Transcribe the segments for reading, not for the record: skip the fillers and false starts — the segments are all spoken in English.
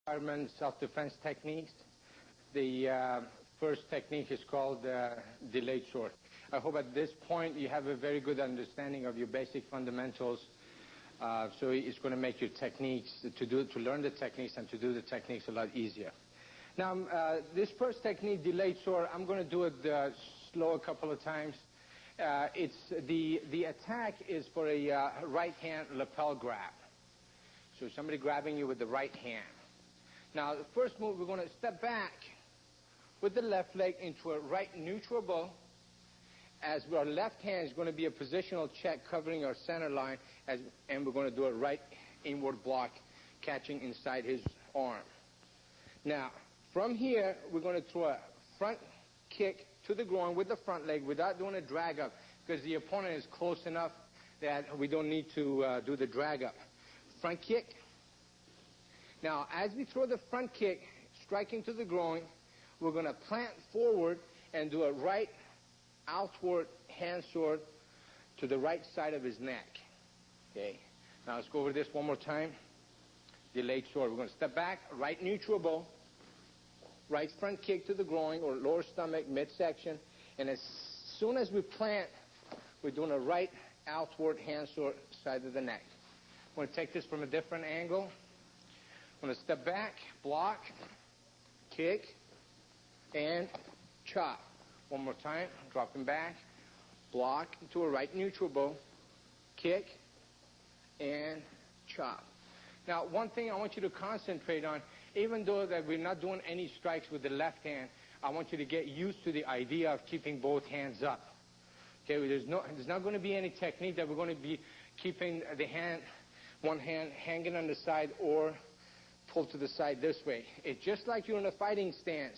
fireman self-defense techniques. The first technique is called delayed sword. I hope at this point you have a very good understanding of your basic fundamentals. So it's going to make your techniques, to learn the techniques and to do the techniques a lot easier. Now, this first technique, delayed sword, I'm going to do it slow a couple of times. It's the attack is for a right hand lapel grab. So somebody grabbing you with the right hand. Now, the first move, we're going to step back with the left leg into a right neutral bow, as our left hand is going to be a positional check covering our center line, and we're going to do a right inward block catching inside his arm. Now, from here, we're going to throw a front kick to the groin with the front leg without doing a drag up, because the opponent is close enough that we don't need to do the drag up. Front kick. Now, as we throw the front kick, striking to the groin, we're going to plant forward and do a right outward hand sword to the right side of his neck. Okay. Now, let's go over this one more time. Delayed sword. We're going to step back, right neutral bow, right front kick to the groin or lower stomach, midsection, and as soon as we plant, we're doing a right outward hand sword side of the neck. I'm going to take this from a different angle. I'm going to step back, block, kick, and chop. One more time, dropping back, block into a right neutral bow, kick, and chop. Now, one thing I want you to concentrate on, even though that we're not doing any strikes with the left hand, I want you to get used to the idea of keeping both hands up. Okay, there's not going to be any technique that we're going to be keeping the hand, one hand hanging on the side or pulled to the side this way. It's just like you're in a fighting stance.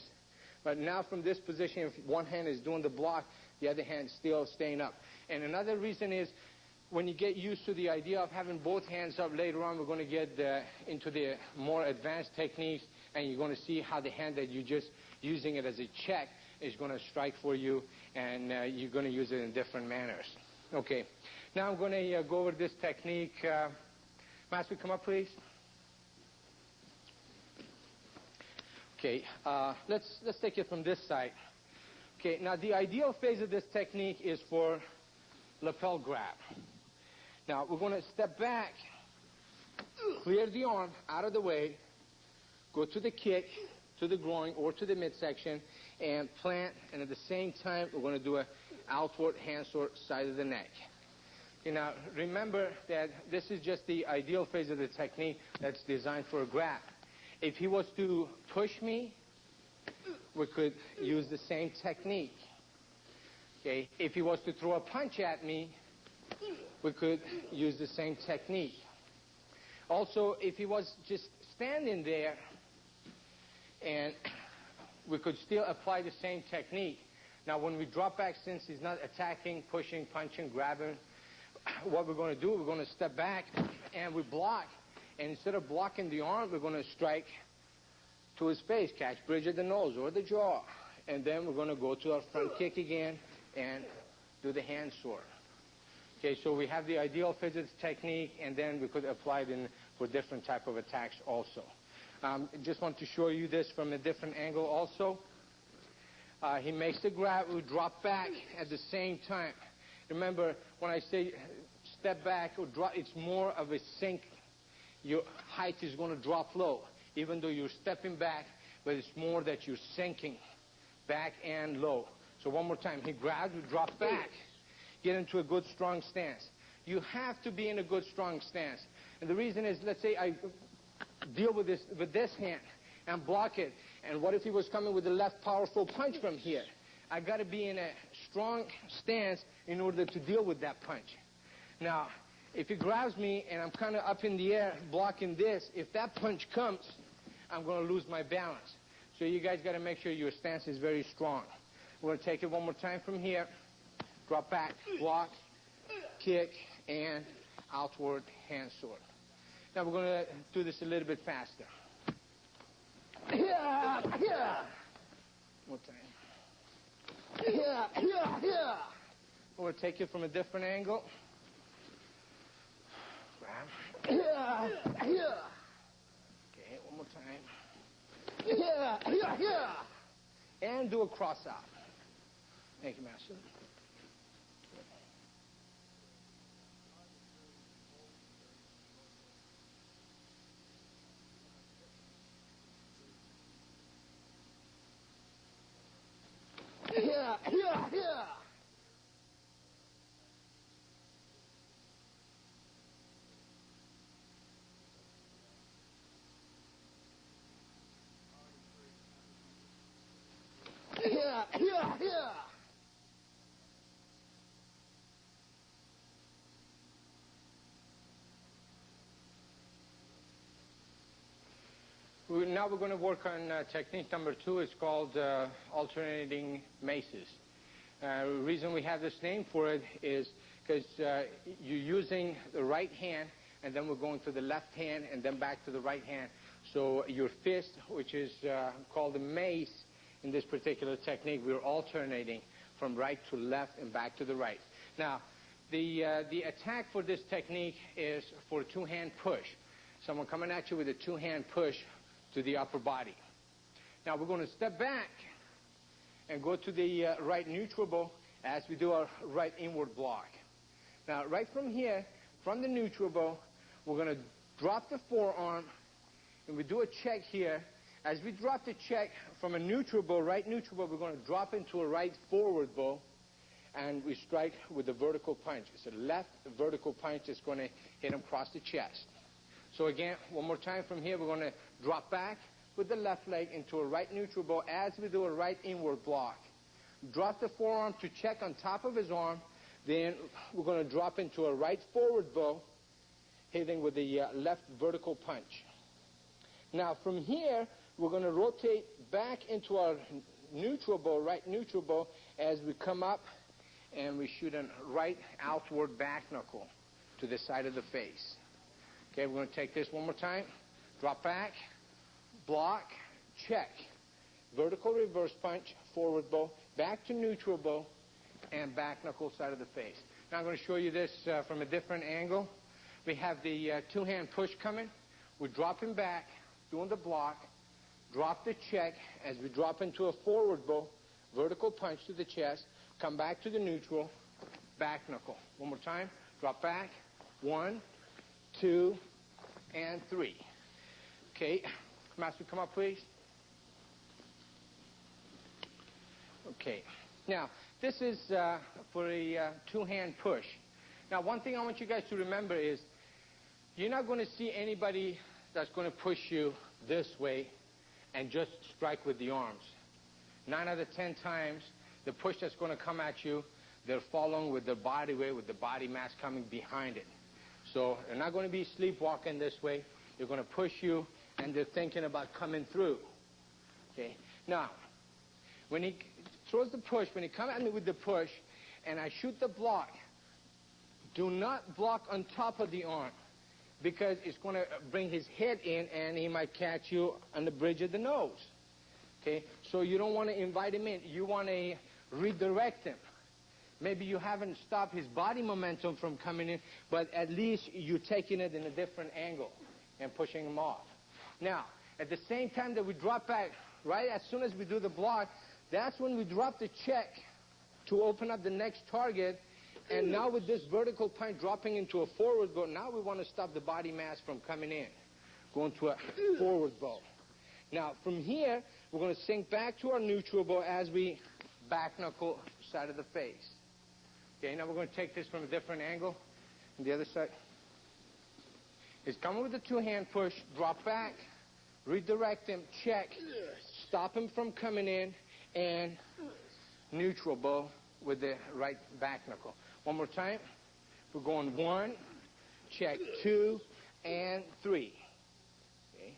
But now from this position, if one hand is doing the block, the other hand still staying up. And another reason is when you get used to the idea of having both hands up later on, we're going to get into the more advanced techniques, and you're going to see how the hand that you're just using it as a check is going to strike for you, and you're going to use it in different manners. Okay. Now I'm going to go over this technique. Master, come up, please. Okay, let's take it from this side. Okay, now the ideal phase of this technique is for lapel grab. Now we're going to step back, clear the arm out of the way, go to the kick, to the groin or to the midsection, and plant, and at the same time we're going to do a outward hand sword side of the neck. Okay, now remember that this is just the ideal phase of the technique that's designed for a grab. If he was to push me, we could use the same technique. Okay. If he was to throw a punch at me, we could use the same technique. Also, if he was just standing there, and we could still apply the same technique. Now, when we drop back, since he's not attacking, pushing, punching, grabbing, what we're going to do, we're going to step back and we block. And instead of blocking the arm, we're going to strike to his face, catch bridge of the nose or the jaw. And then we're going to go to our front kick again and do the hand sword. Okay, so we have the ideal physics technique, and then we could apply it for different type of attacks also. I just want to show you this from a different angle also. He makes the grab, we drop back at the same time. Remember, when I say step back or drop, it's more of a sink. Your height is going to drop low, even though you're stepping back, but it's more that you're sinking back and low. So one more time. He grabs, we drop back, get into a good, strong stance. You have to be in a good, strong stance. And the reason is, let's say I deal with this hand and block it, and what if he was coming with a left powerful punch from here? I got to be in a strong stance in order to deal with that punch. Now, if he grabs me and I'm kind of up in the air blocking this, if that punch comes, I'm going to lose my balance. So you guys got to make sure your stance is very strong. We're going to take it one more time from here. Drop back, block, kick, and outward hand sword. Now we're going to do this a little bit faster. One more time. We're going to take it from a different angle. Grab. Okay, one more time. And do a cross out. Thank you, Master. Now we're going to work on technique number 2. It's called alternating maces. The reason we have this name for it is because you're using the right hand, and then we're going to the left hand, and then back to the right hand. So your fist, which is called a mace in this particular technique, we're alternating from right to left and back to the right. Now, the attack for this technique is for a two-hand push. Someone coming at you with a two-hand push to the upper body. Now we're going to step back and go to the right neutral bow as we do our right inward block. Now right from here, from the neutral bow, we're going to drop the forearm and we do a check here. As we drop the check from a neutral bow, right neutral bow, we're going to drop into a right forward bow and we strike with a vertical punch. It's a left vertical punch that's going to hit him across the chest. So again, one more time from here, we're going to drop back with the left leg into a right neutral bow as we do a right inward block. Drop the forearm to check on top of his arm. Then we're going to drop into a right forward bow, hitting with the left vertical punch. Now from here, we're going to rotate back into our neutral bow, right neutral bow, as we come up and we shoot a right outward back knuckle to the side of the face. Okay, we're going to take this one more time. Drop back, block, check. Vertical reverse punch, forward bow, back to neutral bow, and back knuckle side of the face. Now I'm going to show you this from a different angle. We have the two-hand push coming. We're dropping back, doing the block, drop the check as we drop into a forward bow, vertical punch to the chest, come back to the neutral, back knuckle. One more time. Drop back. 1, 2, and 3. Okay, Master, come up, please. Okay, now this is for a two-hand push. Now, one thing I want you guys to remember is you're not going to see anybody that's going to push you this way and just strike with the arms. 9 out of 10 times, the push that's going to come at you, they're following with their body weight, with the body mass coming behind it. So they're not going to be sleepwalking this way. They're going to push you, and they're thinking about coming through. Okay. Now, when he throws the push, when he comes at me with the push, and I shoot the block, do not block on top of the arm, because it's going to bring his head in, and he might catch you on the bridge of the nose. Okay. So you don't want to invite him in. You want to redirect him. Maybe you haven't stopped his body momentum from coming in, but at least you're taking it in a different angle and pushing him off. Now, at the same time that we drop back, right as soon as we do the block, that's when we drop the check to open up the next target. And now with this vertical punch dropping into a forward bow, now we want to stop the body mass from coming in, going to a forward bow. Now, from here, we're going to sink back to our neutral bow as we back knuckle side of the face. Okay, now we're going to take this from a different angle. On the other side. He's coming with a two-hand push, drop back, redirect him, check, stop him from coming in, and neutral bow with the right back knuckle. One more time. We're going 1, check, 2, and 3. Okay.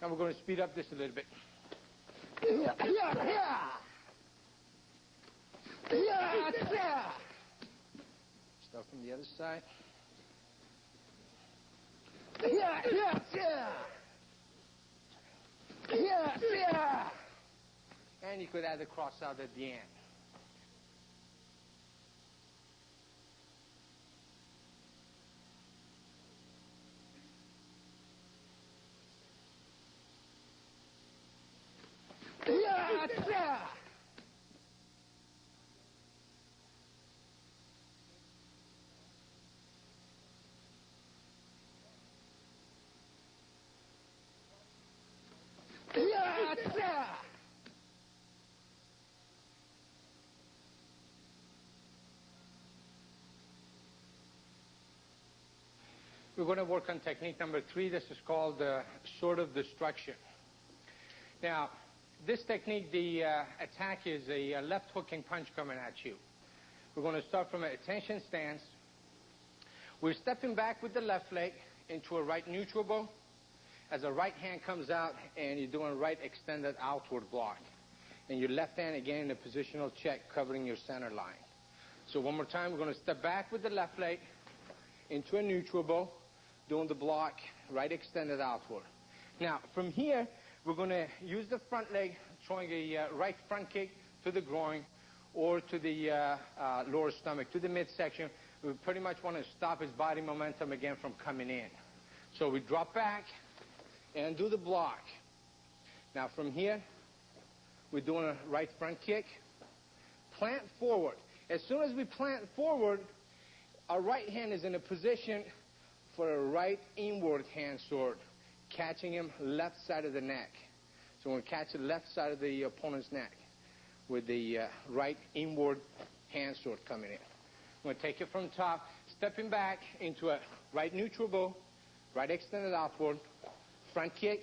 Now we're going to speed up this a little bit. Start from the other side. And you could add the cross out at the end. Yeah. We're going to work on technique number 3. This is called sword of destruction. Now, this technique, the attack is a left hooking punch coming at you. We're going to start from an attention stance. We're stepping back with the left leg into a right neutral bow as the right hand comes out, and you're doing right extended outward block. And your left hand again in a positional check covering your center line. So one more time, we're going to step back with the left leg into a neutral bow, doing the block right extended outward. Now from here, we're going to use the front leg, throwing a right front kick to the groin or to the lower stomach, to the midsection. We pretty much want to stop his body momentum again from coming in. So we drop back and do the block. Now from here, we're doing a right front kick, plant forward. As soon as we plant forward, our right hand is in a position for a right inward hand sword, catching him left side of the neck. So we'll catch the left side of the opponent's neck with the right inward hand sword coming in. We're going to take it from top, stepping back into a right neutral bow, right extended outward, front kick,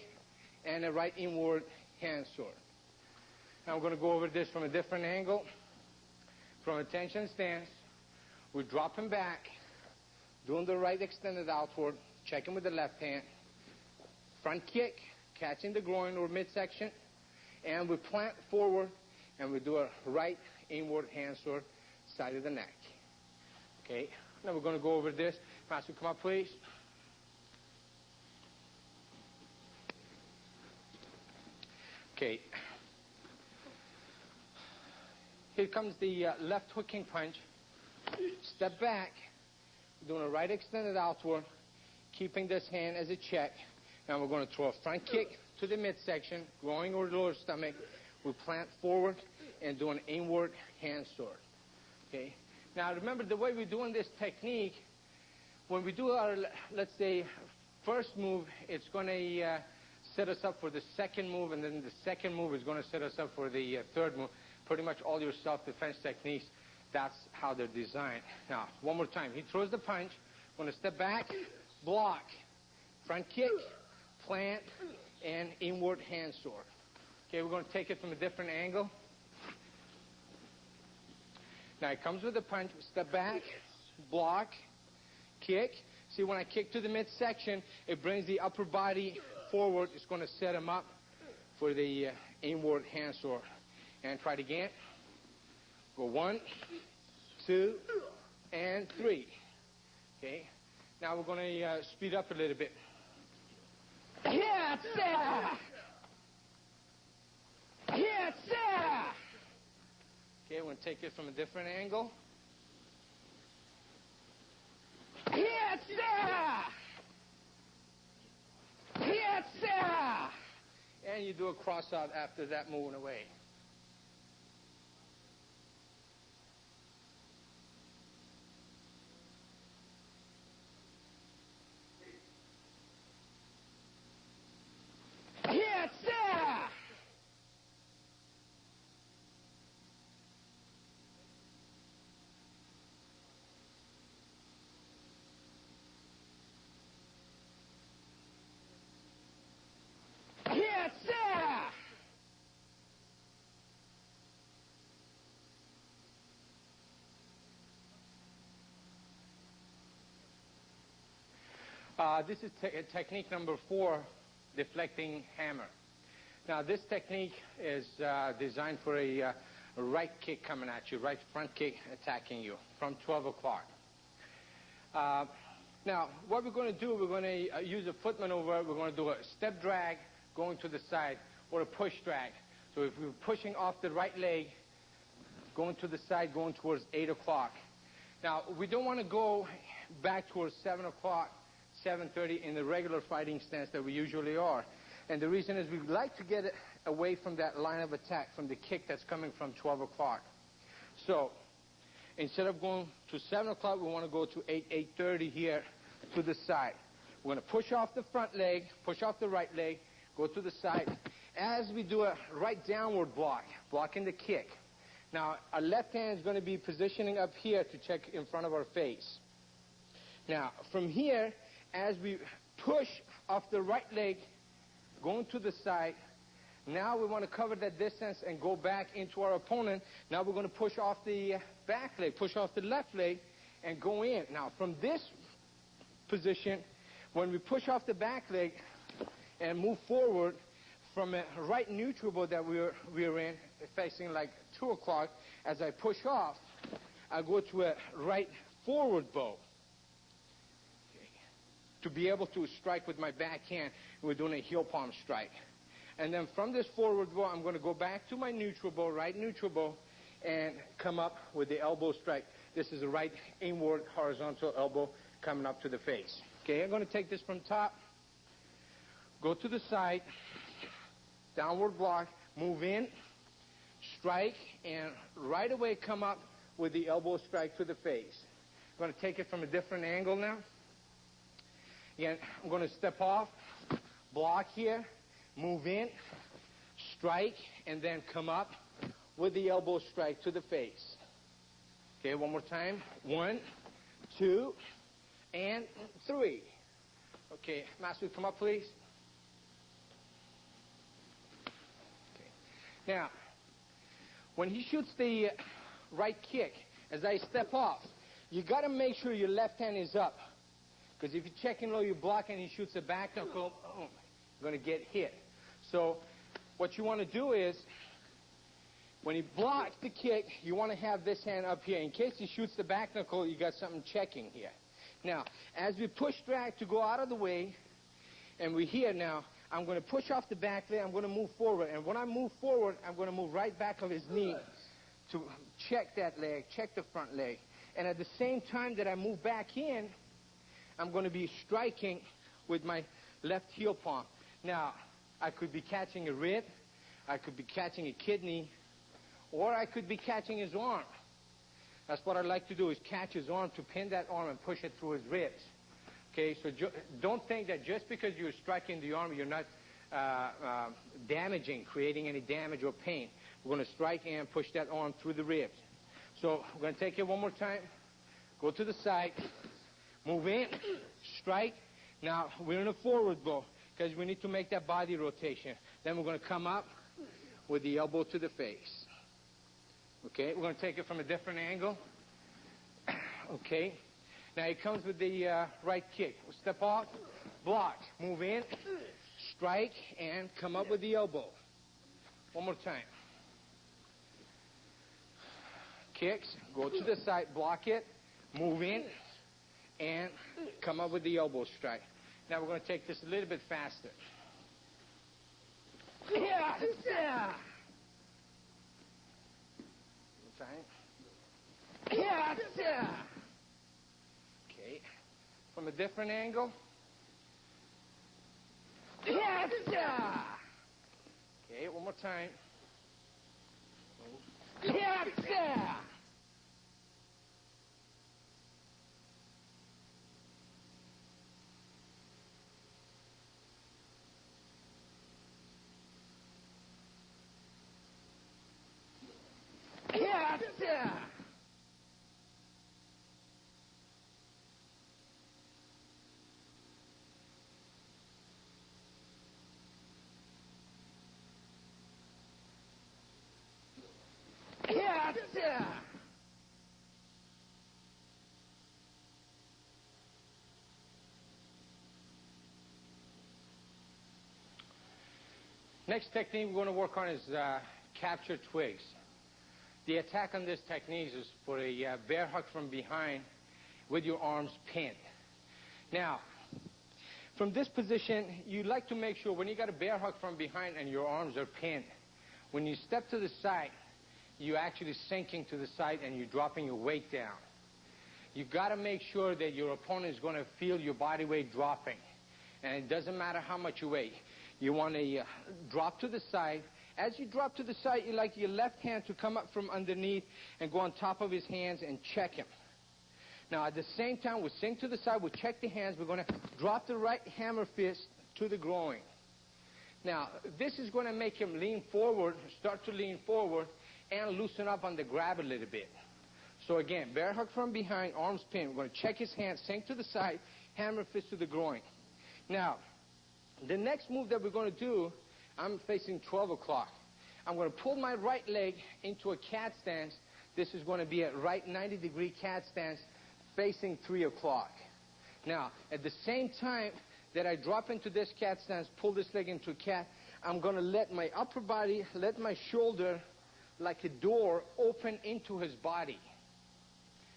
and a right inward hand sword. Now we're going to go over this from a different angle. From attention stance, we're dropping back, doing the right extended outward, checking with the left hand, front kick, catching the groin or midsection, and we plant forward, and we do a right inward hand sword, side of the neck. Okay, now we're going to go over this. Master, come up, please. Okay. Here comes the left hooking punch. Step back, doing a right extended outward, keeping this hand as a check. Now we're going to throw a front kick to the midsection, groin or lower stomach. We plant forward and do an inward hand sword. Okay. Now remember, the way we're doing this technique, when we do our, let's say, first move, it's going to set us up for the second move, and then the second move is going to set us up for the third move. Pretty much all your self-defense techniques, that's how they're designed. Now, one more time. He throws the punch. Going to step back, block, front kick, plant, and inward hand sword. Okay, we're going to take it from a different angle. Now, it comes with a punch. Step back, block, kick. See, when I kick to the midsection, it brings the upper body forward. It's going to set him up for the inward hand sword. And try it again. Go 1, 2, and 3. Okay. Now we're going to speed up a little bit. Yeah, sir. Yeah, sir. Okay, we're going to take it from a different angle. Yeah, sir. Yeah, sir. And you do a cross out after that, moving away. This is technique number 4, deflecting hammer. Now this technique is designed for a right kick coming at you, right front kick attacking you from 12 o'clock. Now what we're going to do, we're going to use a foot maneuver. We're going to do a step drag going to the side or a push drag. So if we're pushing off the right leg, going to the side, going towards 8 o'clock. Now we don't want to go back towards 7 o'clock, 7:30 in the regular fighting stance that we usually are. And the reason is we like to get it away from that line of attack, from the kick that's coming from 12 o'clock. So instead of going to 7 o'clock, we want to go to 8:30 here to the side. We're going to push off the front leg, push off the right leg, go to the side. As we do a right downward block, blocking the kick. Now, our left hand is going to be positioning up here to check in front of our face. Now, from here, as we push off the right leg, going to the side, now we want to cover that distance and go back into our opponent. Now we're going to push off the back leg, push off the left leg, and go in. Now, from this position, when we push off the back leg and move forward from a right neutral bow that we're in, facing like 2 o'clock, as I push off, I go to a right forward bow. Okay. To be able to strike with my backhand, we're doing a heel palm strike. And then from this forward bow, I'm going to go back to my neutral bow, right neutral bow, and come up with the elbow strike. This is a right inward horizontal elbow coming up to the face. Okay, I'm going to take this from top, go to the side, downward block, move in, strike, and right away come up with the elbow strike to the face. I'm going to take it from a different angle now. Again, I'm going to step off, block here, move in, strike, and then come up with the elbow strike to the face. Okay, one more time. 1, 2, and 3. Okay, Master, come up, please. Now, when he shoots the right kick, as I step off, you got to make sure your left hand is up. Because if you're checking low, you block and he shoots a back knuckle, you're going to get hit. So what you want to do is, when he blocks the kick, you want to have this hand up here. In case he shoots the back knuckle, you got something checking here. Now, as we push back to go out of the way, and we're here now, I'm going to push off the back leg, I'm going to move forward. And when I move forward, I'm going to move right back of his knee to check that leg, check the front leg. And at the same time that I move back in, I'm going to be striking with my left heel palm. Now, I could be catching a rib, I could be catching a kidney, or I could be catching his arm. That's what I like to do, is catch his arm, to pin that arm and push it through his ribs. Okay, so don't think that just because you're striking the arm, you're not creating any damage or pain. We're going to strike and push that arm through the ribs. So we're going to take it one more time. Go to the side. Move in. Strike. Now, we're in a forward bow because we need to make that body rotation. Then we're going to come up with the elbow to the face. Okay, we're going to take it from a different angle. Okay. Now he comes with the right kick. We'll step off, block, move in, strike, and come up with the elbow. One more time. Kicks, go to the side, block it, move in, and come up with the elbow strike. Now we're going to take this a little bit faster. Yeah, yeah. One time. Yeah, yeah. Okay, from a different angle. Yes! Okay, one more time. Yes! Yes! Next technique we're going to work on is capture twigs. The attack on this technique is for a bear hug from behind with your arms pinned. Now, from this position, you like to make sure when you got a bear hug from behind and your arms are pinned, when you step to the side, you're actually sinking to the side and you're dropping your weight down. You've got to make sure that your opponent is going to feel your body weight dropping. And it doesn't matter how much you weigh. You want to drop to the side. As you drop to the side, you like your left hand to come up from underneath and go on top of his hands and check him. Now, at the same time, we sink to the side, we check the hands, we're going to drop the right hammer fist to the groin. Now, this is going to make him lean forward, start to lean forward, and loosen up on the grab a little bit. So again, bear hug from behind, arms pinned. We're going to check his hands, sink to the side, hammer fist to the groin. Now, the next move that we're going to do, I'm facing 12 o'clock. I'm going to pull my right leg into a cat stance. This is going to be a right 90-degree cat stance facing 3 o'clock. Now, at the same time that I drop into this cat stance, pull this leg into a cat, I'm going to let my upper body, let my shoulder, like a door, open into his body.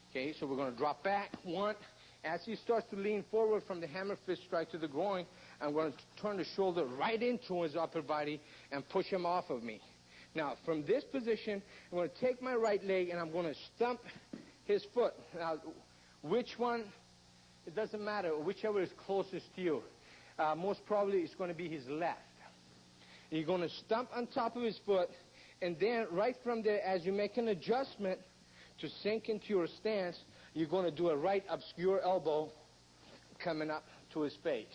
Okay, so we're going to drop back. One, as he starts to lean forward from the hammer fist strike to the groin, I'm going to turn the shoulder right into his upper body and push him off of me. Now, from this position, I'm going to take my right leg and I'm going to stump his foot. Now, which one? It doesn't matter, whichever is closest to you. Most probably it's going to be his left. You're going to stump on top of his foot, and then right from there, as you make an adjustment to sink into your stance, you're going to do a right obscure elbow coming up to his face.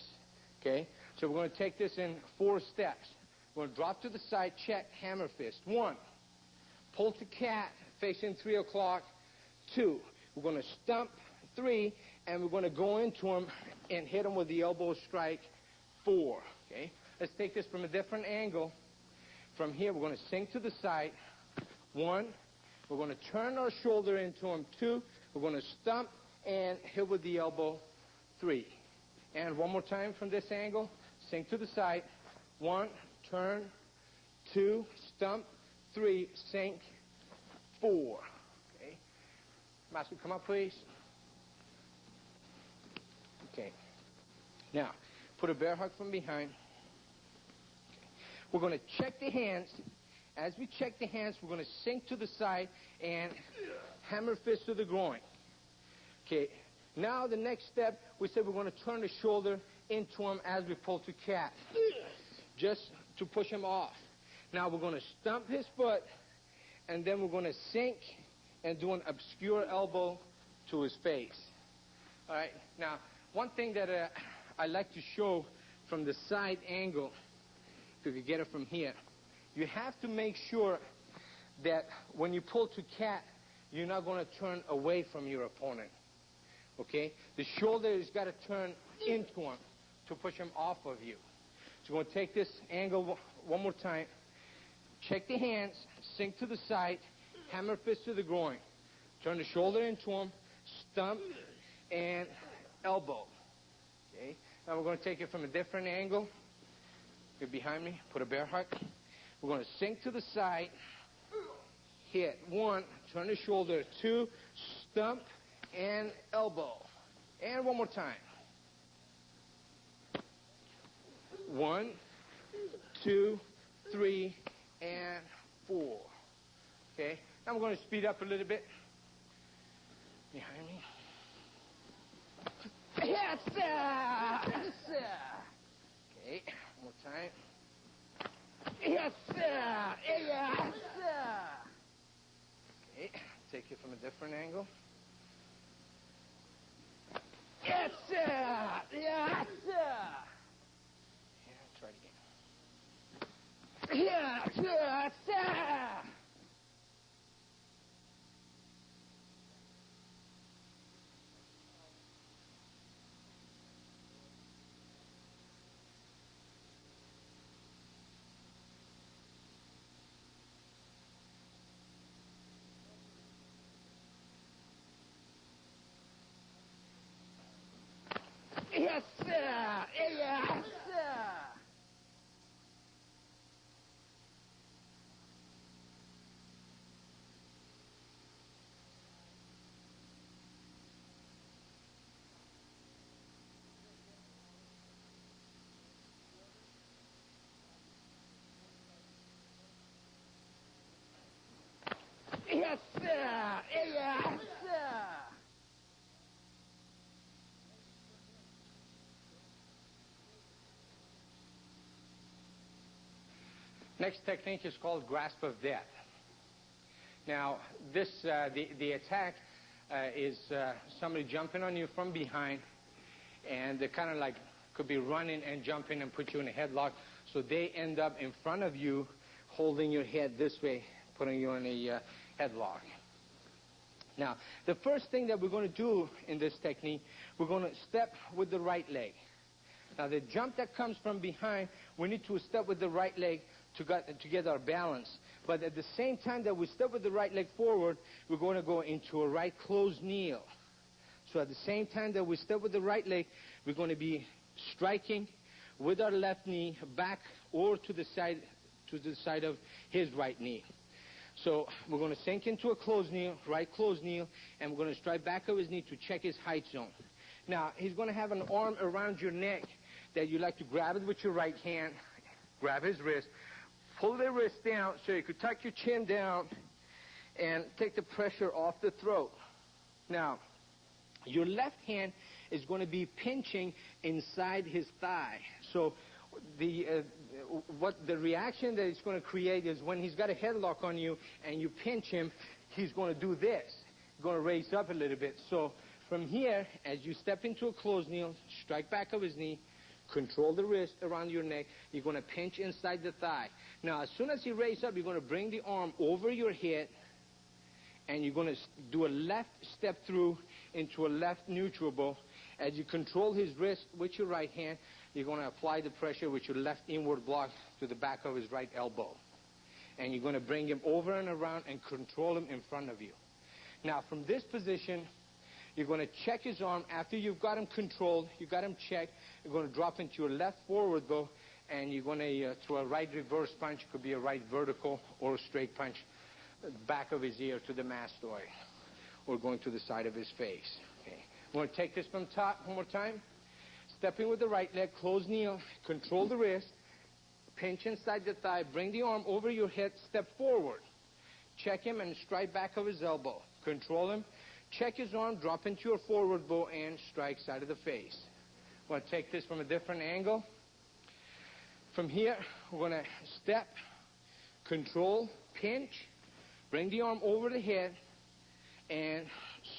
Okay? So we're going to take this in 4 steps. We're going to drop to the side, check, hammer fist. 1, pull to cat, facing 3 o'clock. 2, we're going to stump. 3, and we're going to go into him and hit him with the elbow strike. 4. Okay? Let's take this from a different angle. From here, we're going to sink to the side. 1, we're going to turn our shoulder into him. 2, we're going to stump and hit with the elbow. 3. And one more time from this angle. Sink to the side. 1, turn. 2, stump. 3, sink. 4. Okay? Master, come up, please. Okay. Now, put a bear hug from behind. Okay. We're going to check the hands. As we check the hands, we're going to sink to the side and hammer fist to the groin. Okay. Now, the next step, we said we're going to turn the shoulder into him as we pull to cat, just to push him off. Now, we're going to stump his foot, and then we're going to sink and do an obscure elbow to his face. All right. Now, one thing that I like to show from the side angle, if you could get it from here, you have to make sure that when you pull to cat, you're not going to turn away from your opponent. Okay? The shoulder has got to turn into him to push him off of you. So we're going to take this angle one more time. Check the hands, sink to the side, hammer fist to the groin. Turn the shoulder into him, stump, and elbow. Okay? Now we're going to take it from a different angle. Get behind me, put a bear hug. We're going to sink to the side, hit. 1, turn the shoulder. 2, stump and elbow. And one more time. 1, 2, 3, and 4. Okay? Now we're going to speed up a little bit. Behind me. Yes, sir! Yes, sir! Okay, one more time. Yes, sir! Yes, sir! Okay, take it from a different angle. Yes, sir! Yes, sir! Yeah, try it again. Yes, sir! Sir! Yes, sir! Yes, sir! Yes, sir! Yes, sir! Next technique is called grasp of death. Now, this the attack is somebody jumping on you from behind, and they kind of like could be running and jumping and put you in a headlock. So they end up in front of you, holding your head this way, putting you in a headlock. Now, the first thing that we're going to do in this technique, we're going to step with the right leg. Now, the jump that comes from behind, we need to step with the right leg to get our balance. But at the same time that we step with the right leg forward, we're going to go into a right closed kneel. So at the same time that we step with the right leg, we're going to be striking with our left knee back or to the side of his right knee. So we're going to sink into a closed kneel, right closed kneel, and we're going to strike back of his knee to check his height zone. Now, he's going to have an arm around your neck that you like to grab it with your right hand, grab his wrist, pull the wrist down so you could tuck your chin down and take the pressure off the throat. Now, your left hand is going to be pinching inside his thigh. So what the reaction that it's going to create is when he's got a headlock on you and you pinch him, he's going to do this. He's going to raise up a little bit. So from here, as you step into a closed kneel, strike back of his knee, control the wrist around your neck, you're going to pinch inside the thigh. Now, as soon as he raises up, you're going to bring the arm over your head, and you're going to do a left step through into a left neutral bow. As you control his wrist with your right hand, you're going to apply the pressure with your left inward block to the back of his right elbow. And you're going to bring him over and around and control him in front of you. Now, from this position, you're going to check his arm. After you've got him controlled, you got him checked, you're going to drop into your left forward bow, and you're going to throw a right reverse punch. It could be a right vertical or a straight punch, back of his ear to the mastoid, or going to the side of his face. Okay. We're going to take this from top one more time. Stepping with the right leg, close kneel, control the wrist, pinch inside the thigh, bring the arm over your head, step forward. Check him and strike back of his elbow. Control him, check his arm, drop into your forward bow, and strike side of the face. We're going to take this from a different angle. From here, we're going to step, control, pinch, bring the arm over the head, and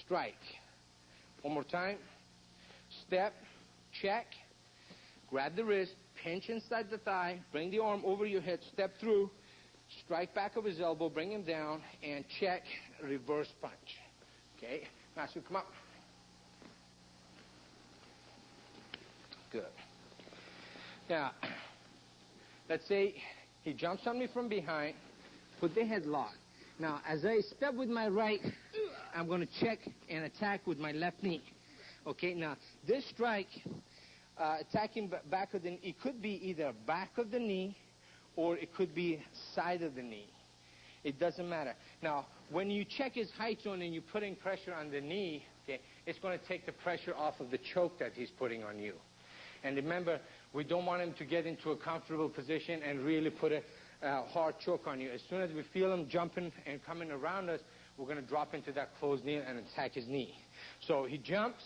strike. One more time. Step, check, grab the wrist, pinch inside the thigh, bring the arm over your head, step through, strike back of his elbow, bring him down, and check, reverse punch. Okay, Master, come up. Good. Now, let's say he jumps on me from behind, put the headlock. Now, as I step with my right, I'm going to check and attack with my left knee. Okay, now, this strike, attacking back of the knee, it could be either back of the knee or it could be side of the knee. It doesn't matter. Now, when you check his height zone and you're putting pressure on the knee, okay, it's going to take the pressure off of the choke that he's putting on you. And remember, we don't want him to get into a comfortable position and really put a hard choke on you. As soon as we feel him jumping and coming around us, we're going to drop into that closed knee and attack his knee. So he jumps,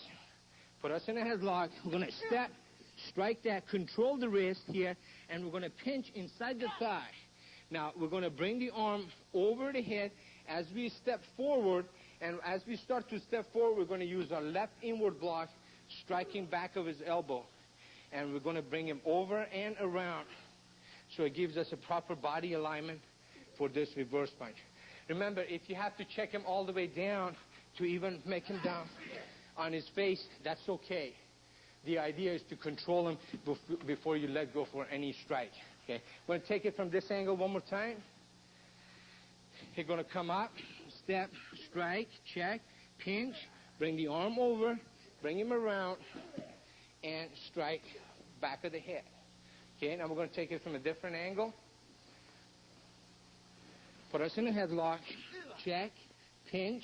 put us in a headlock. We're going to step, strike that, control the wrist here, and we're going to pinch inside the thigh. Now, we're going to bring the arm over the head as we step forward, and as we start to step forward, we're going to use our left inward block, striking back of his elbow. And we're going to bring him over and around so it gives us a proper body alignment for this reverse punch. Remember, if you have to check him all the way down to even make him down on his face, that's okay. The idea is to control him before you let go for any strike. Okay, we're going to take it from this angle one more time. He's going to come up, step, strike, check, pinch, bring the arm over, bring him around, and strike back of the head. Okay, now we're going to take it from a different angle. Put us in a headlock, check, pinch,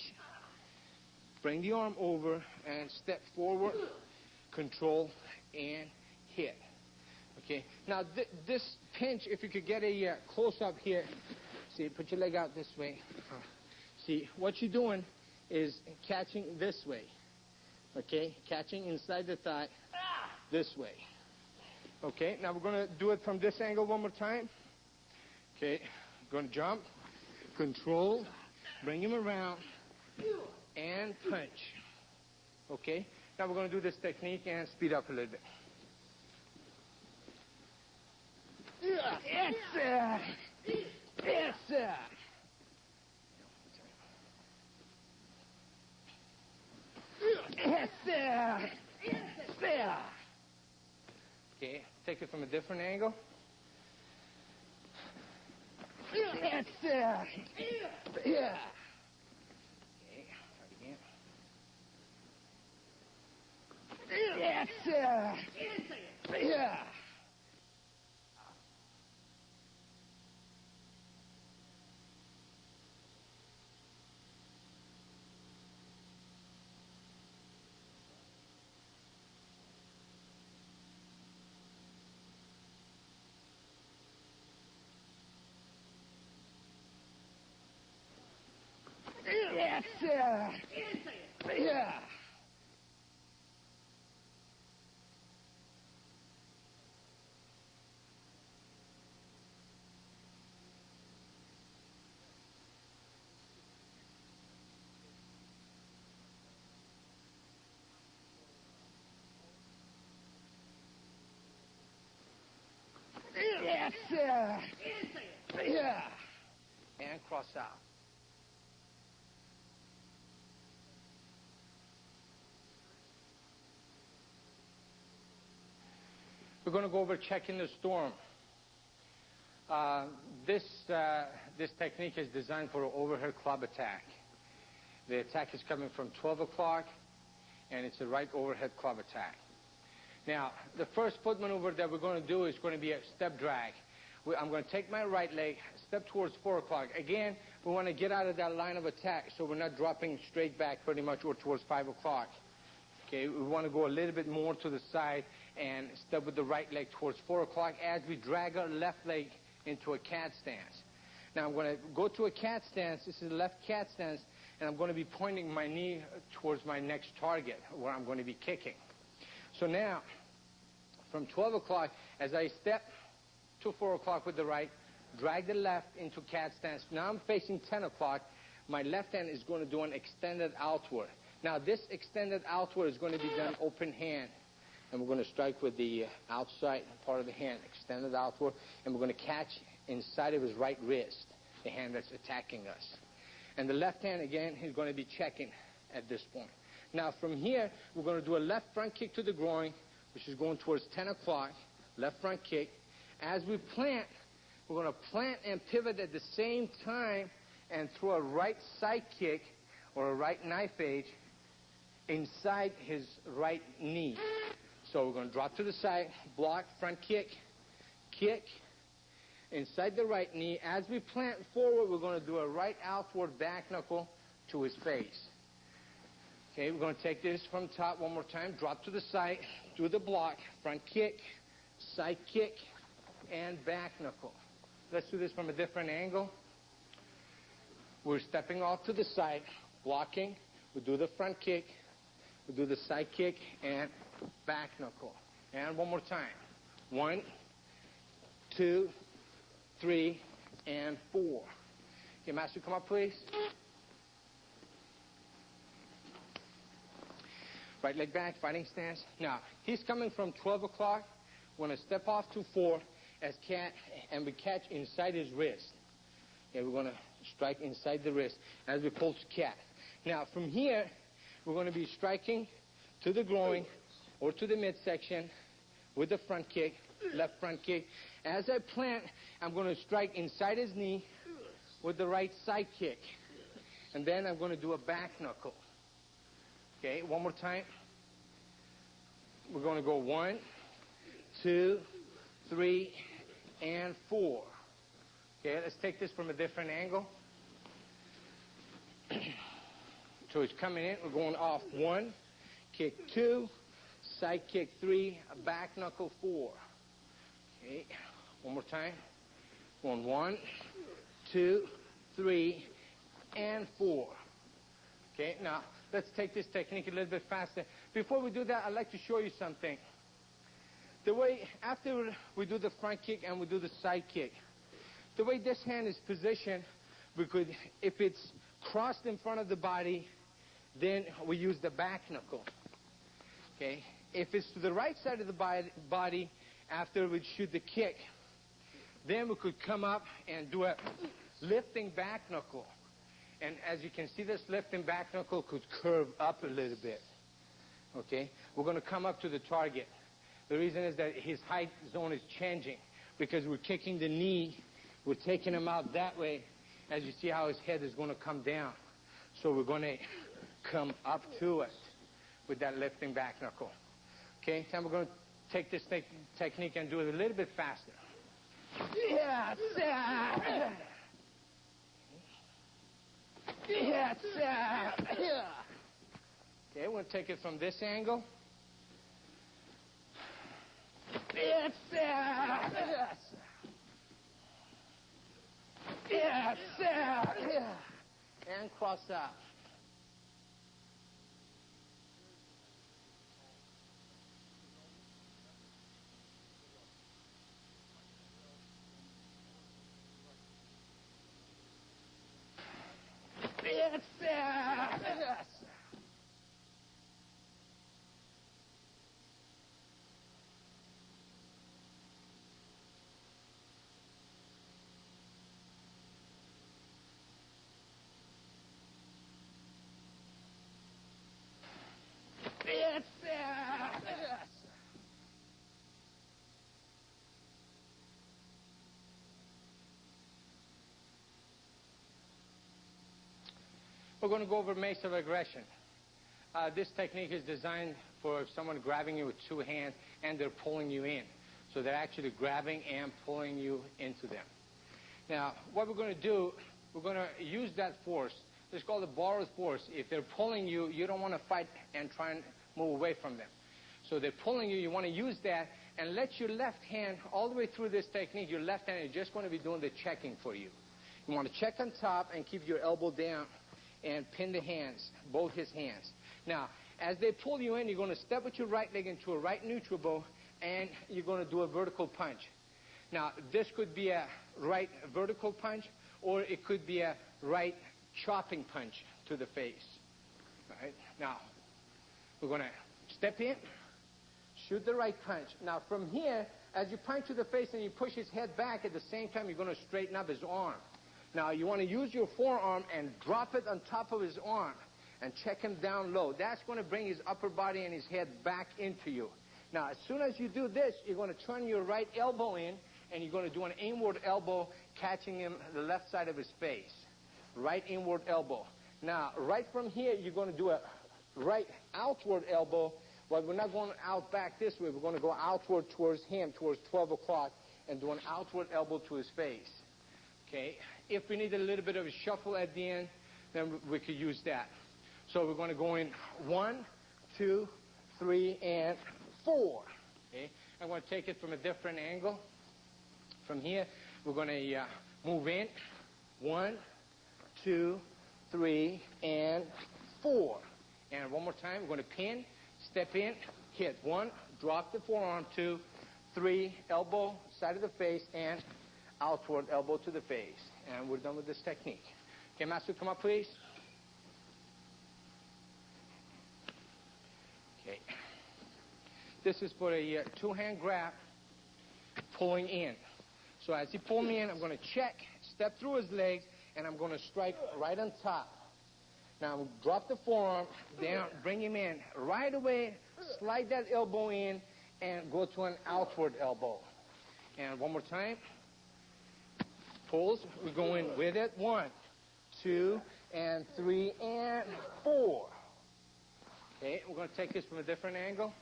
bring the arm over, and step forward, control, and hit. Okay, now this pinch, if you could get a close-up here, see, put your leg out this way. See, what you're doing is catching this way. Okay, catching inside the thigh this way. Okay, now we're going to do it from this angle one more time. Okay, going to jump, control, bring him around, and punch. Okay, now we're going to do this technique and speed up a little bit. Yes, sir. Yes, sir. Yes, sir. Yes, sir. Okay, take it from a different angle. Yes, sir. Yeah. Okay, try it again. Yes, sir. Yeah. Yes, sir. Yeah. Yes, sir. Yeah. And cross out. We're going to go over checking the storm. This technique is designed for an overhead club attack. The attack is coming from 12 o'clock, and it's a right overhead club attack. Now, the first foot maneuver that we're going to do is going to be a step drag. I'm going to take my right leg, step towards 4 o'clock. Again, we want to get out of that line of attack so we're not dropping straight back pretty much or towards 5 o'clock. Okay, we want to go a little bit more to the side and step with the right leg towards 4 o'clock as we drag our left leg into a cat stance. Now, I'm going to go to a cat stance. This is a left cat stance, and I'm going to be pointing my knee towards my next target where I'm going to be kicking. So now, from 12 o'clock, as I step to 4 o'clock with the right, drag the left into cat stance. Now I'm facing 10 o'clock. My left hand is going to do an extended outward. Now this extended outward is going to be done open hand. And we're going to strike with the outside part of the hand, extended outward. And we're going to catch inside of his right wrist, the hand that's attacking us. And the left hand, again, he's going to be checking at this point. Now from here, we're going to do a left front kick to the groin, which is going towards 10 o'clock, left front kick. As we plant, we're going to plant and pivot at the same time and throw a right side kick or a right knife edge inside his right knee. So we're going to drop to the side, block, front kick, kick, inside the right knee. As we plant forward, we're going to do a right outward back knuckle to his face. Okay, we're going to take this from top one more time, drop to the side, do the block, front kick, side kick, and back knuckle. Let's do this from a different angle. We're stepping off to the side, blocking. We do the front kick, we do the side kick, and back knuckle. And one more time. 1, 2, 3, and 4. Okay, Master, come up, please. Right leg back, fighting stance. Now, he's coming from 12 o'clock. We're going to step off to 4 as cat, and we catch inside his wrist. Okay, we're going to strike inside the wrist as we pull to cat. Now, from here, we're going to be striking to the groin or to the midsection with the front kick, left front kick. As I plant, I'm going to strike inside his knee with the right side kick. And then I'm going to do a back knuckle. Okay, one more time. We're going to go 1, 2, 3, and 4. Okay, let's take this from a different angle. So he's coming in. We're going off 1, kick 2, side kick 3, a back knuckle 4. Okay, one more time. Going 1, 2, 3, and 4. Okay, now let's take this technique a little bit faster. Before we do that, I'd like to show you something. The way, after we do the front kick and we do the side kick, the way this hand is positioned, we could, if it's crossed in front of the body, then we use the back knuckle. Okay? If it's to the right side of the body, after we shoot the kick, then we could come up and do a lifting back knuckle. And as you can see, this lifting back knuckle could curve up a little bit. Okay? We're going to come up to the target. The reason is that his height zone is changing because we're kicking the knee. We're taking him out that way. As you see how his head is going to come down. So we're going to come up to it with that lifting back knuckle. Okay? Then we're going to take this technique and do it a little bit faster. Yes, sir. Yes, sir. Okay, we're going to take it from this angle. Yes, sir. Yes. Yes, sir. And cross out. Yes, sir. Yes. Yes, sir. Yes. We're going to go over mace of aggression. This technique is designed for someone grabbing you with two hands and they're pulling you in. So they're actually grabbing and pulling you into them. Now, what we're going to do, we're going to use that force. It's called the borrowed force. If they're pulling you, you don't want to fight and try and move away from them. So they're pulling you, you want to use that and let your left hand, all the way through this technique, your left hand is just going to be doing the checking for you. You want to check on top and keep your elbow down and pin the hands, both his hands. Now, as they pull you in, you're going to step with your right leg into a right neutral bow, and you're going to do a vertical punch. Now, this could be a right vertical punch, or it could be a right chopping punch to the face. All right? Now, we're going to step in, shoot the right punch. Now, from here, as you punch to the face and you push his head back, at the same time, you're going to straighten up his arm. Now, you want to use your forearm and drop it on top of his arm and check him down low. That's going to bring his upper body and his head back into you. Now, as soon as you do this, you're going to turn your right elbow in, and you're going to do an inward elbow, catching him the left side of his face. Right inward elbow. Now, right from here, you're going to do a right outward elbow, but we're not going out back this way. We're going to go outward towards him, towards 12 o'clock, and do an outward elbow to his face. Okay? If we need a little bit of a shuffle at the end, then we could use that. So we're going to go in 1, 2, 3, and 4. Okay? I'm going to take it from a different angle. From here, we're going to move in 1, 2, 3, and 4. And one more time, we're going to pin, step in, hit 1, drop the forearm, 2, 3, elbow, side of the face, and outward elbow to the face. And we're done with this technique. Okay, Master, come up, please. Okay. This is for a two-hand grab, pulling in. So as he pulls me in, I'm going to check, step through his legs, and I'm going to strike right on top. Now, drop the forearm down, bring him in. Right away, slide that elbow in, and go to an outward elbow. And one more time. Pulls, we go in with it. 1, 2, and 3, and 4. Okay, we're going to take this from a different angle.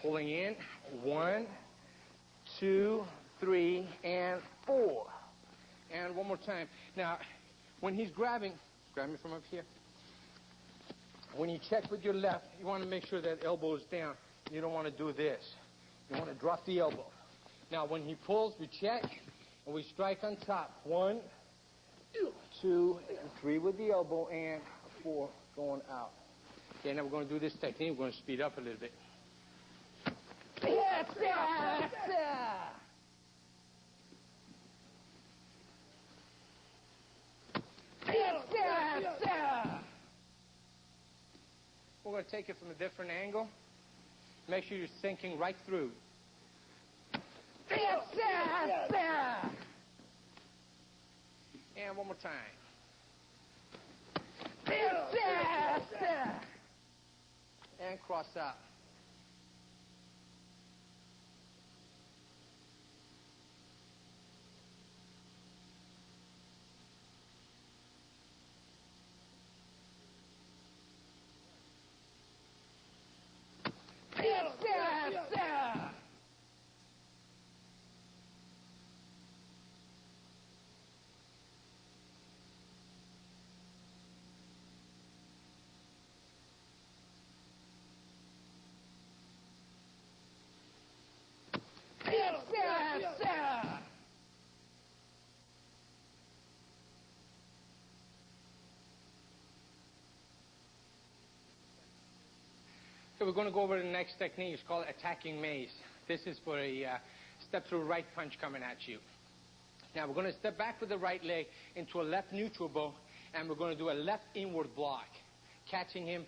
Pulling in. 1, 2, 3, and 4. And one more time. Now, when he's grabbing, grab me from up here. When you check with your left, you want to make sure that elbow is down. You don't want to do this. You want to drop the elbow. Now, when he pulls, we check, and we strike on top. 1, 2, and 3 with the elbow, and 4 going out. Okay, now we're going to do this technique. We're going to speed up a little bit. Yes, sir! Yes, sir! going to take it from a different angle. Make sure you're sinking right through. And one more time. And cross out. So we're going to go over the next technique. It's called attacking maze. This is for a step through right punch coming at you. Now we're going to step back with the right leg into a left neutral bow, and we're going to do a left inward block, catching him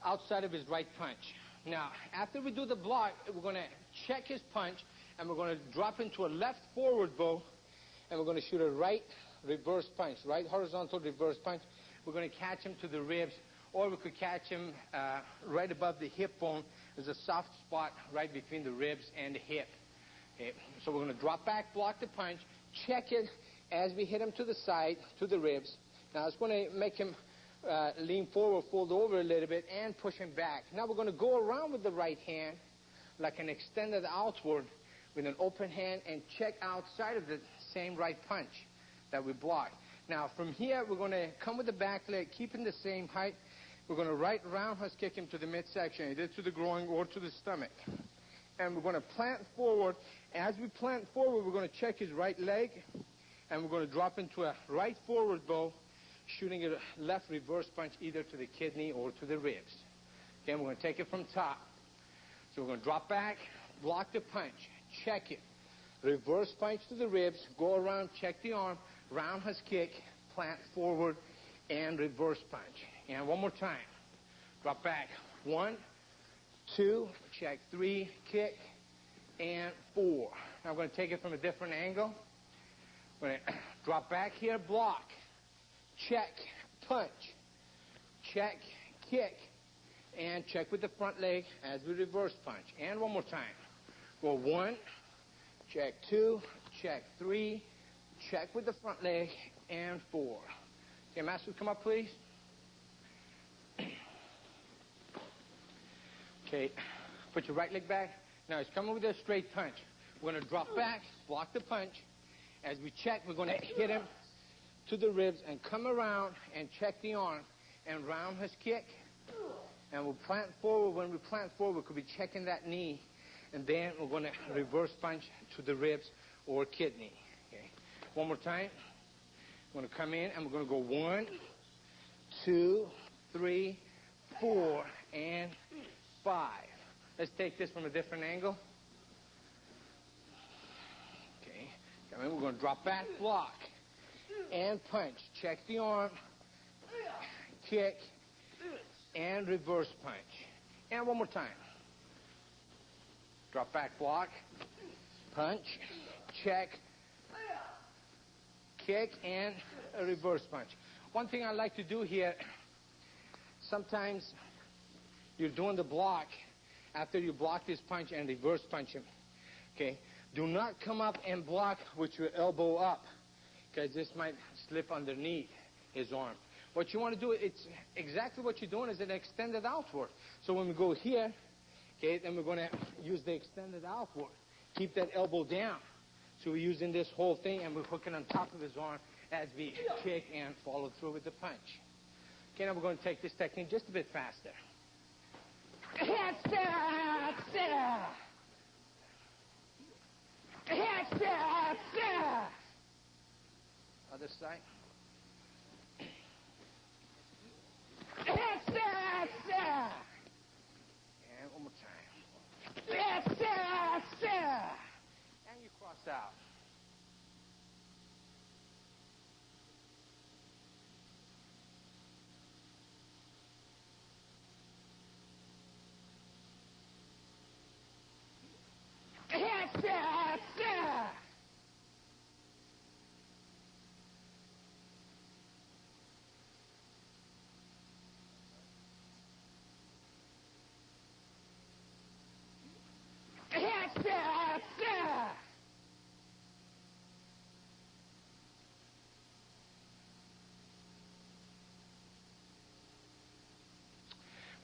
outside of his right punch. Now, after we do the block, we're going to check his punch, and we're going to drop into a left forward bow, and we're going to shoot a right reverse punch, right horizontal reverse punch. We're going to catch him to the ribs, or we could catch him right above the hip bone. There's a soft spot right between the ribs and the hip. Okay. So we're going to drop back, block the punch, check it as we hit him to the side, to the ribs. Now it's going to make him lean forward, fold over a little bit, and push him back. Now we're going to go around with the right hand like an extended outward with an open hand and check outside of the same right punch that we blocked. Now from here, we're going to come with the back leg, keeping the same height. We're going to right roundhouse kick him to the midsection, either to the groin or to the stomach. And we're going to plant forward. As we plant forward, we're going to check his right leg, and we're going to drop into a right forward bow, shooting a left reverse punch either to the kidney or to the ribs. Again, we're going to take it from top. So we're going to drop back, block the punch, check it. Reverse punch to the ribs, go around, check the arm, roundhouse kick, plant forward, and reverse punch. And one more time. Drop back. 1, 2, check 3, kick, and 4. Now I'm going to take it from a different angle. I'm going to drop back here, block, check, punch, check, kick, and check with the front leg as we reverse punch. And one more time. Go 1, check 2, check 3, check with the front leg, and 4. Okay, Master, come up, please. Okay, put your right leg back. Now he's coming with a straight punch. We're going to drop back, block the punch. As we check, we're going to hit him to the ribs and come around and check the arm and round his kick. And we'll plant forward. When we plant forward, we could be checking that knee. And then we're going to reverse punch to the ribs or kidney. Okay. One more time. We're going to come in and we're going to go 1, 2, 3, 4, and 5. Let's take this from a different angle. Okay. Come in. We're going to drop back, block, and punch. Check the arm, kick, and reverse punch. And one more time. Drop back, block, punch, check, kick, and a reverse punch. One thing I like to do here, sometimes you're doing the block after you block this punch and reverse punch him. Okay? Do not come up and block with your elbow up, because this might slip underneath his arm. What you want to do, it's exactly what you're doing is an extended outward. So when we go here, okay, then we're going to use the extended outward. Keep that elbow down. So we're using this whole thing and we're hooking on top of his arm as we kick and follow through with the punch. Okay, now we're going to take this technique just a bit faster. Other side. And one more time. And you cross out.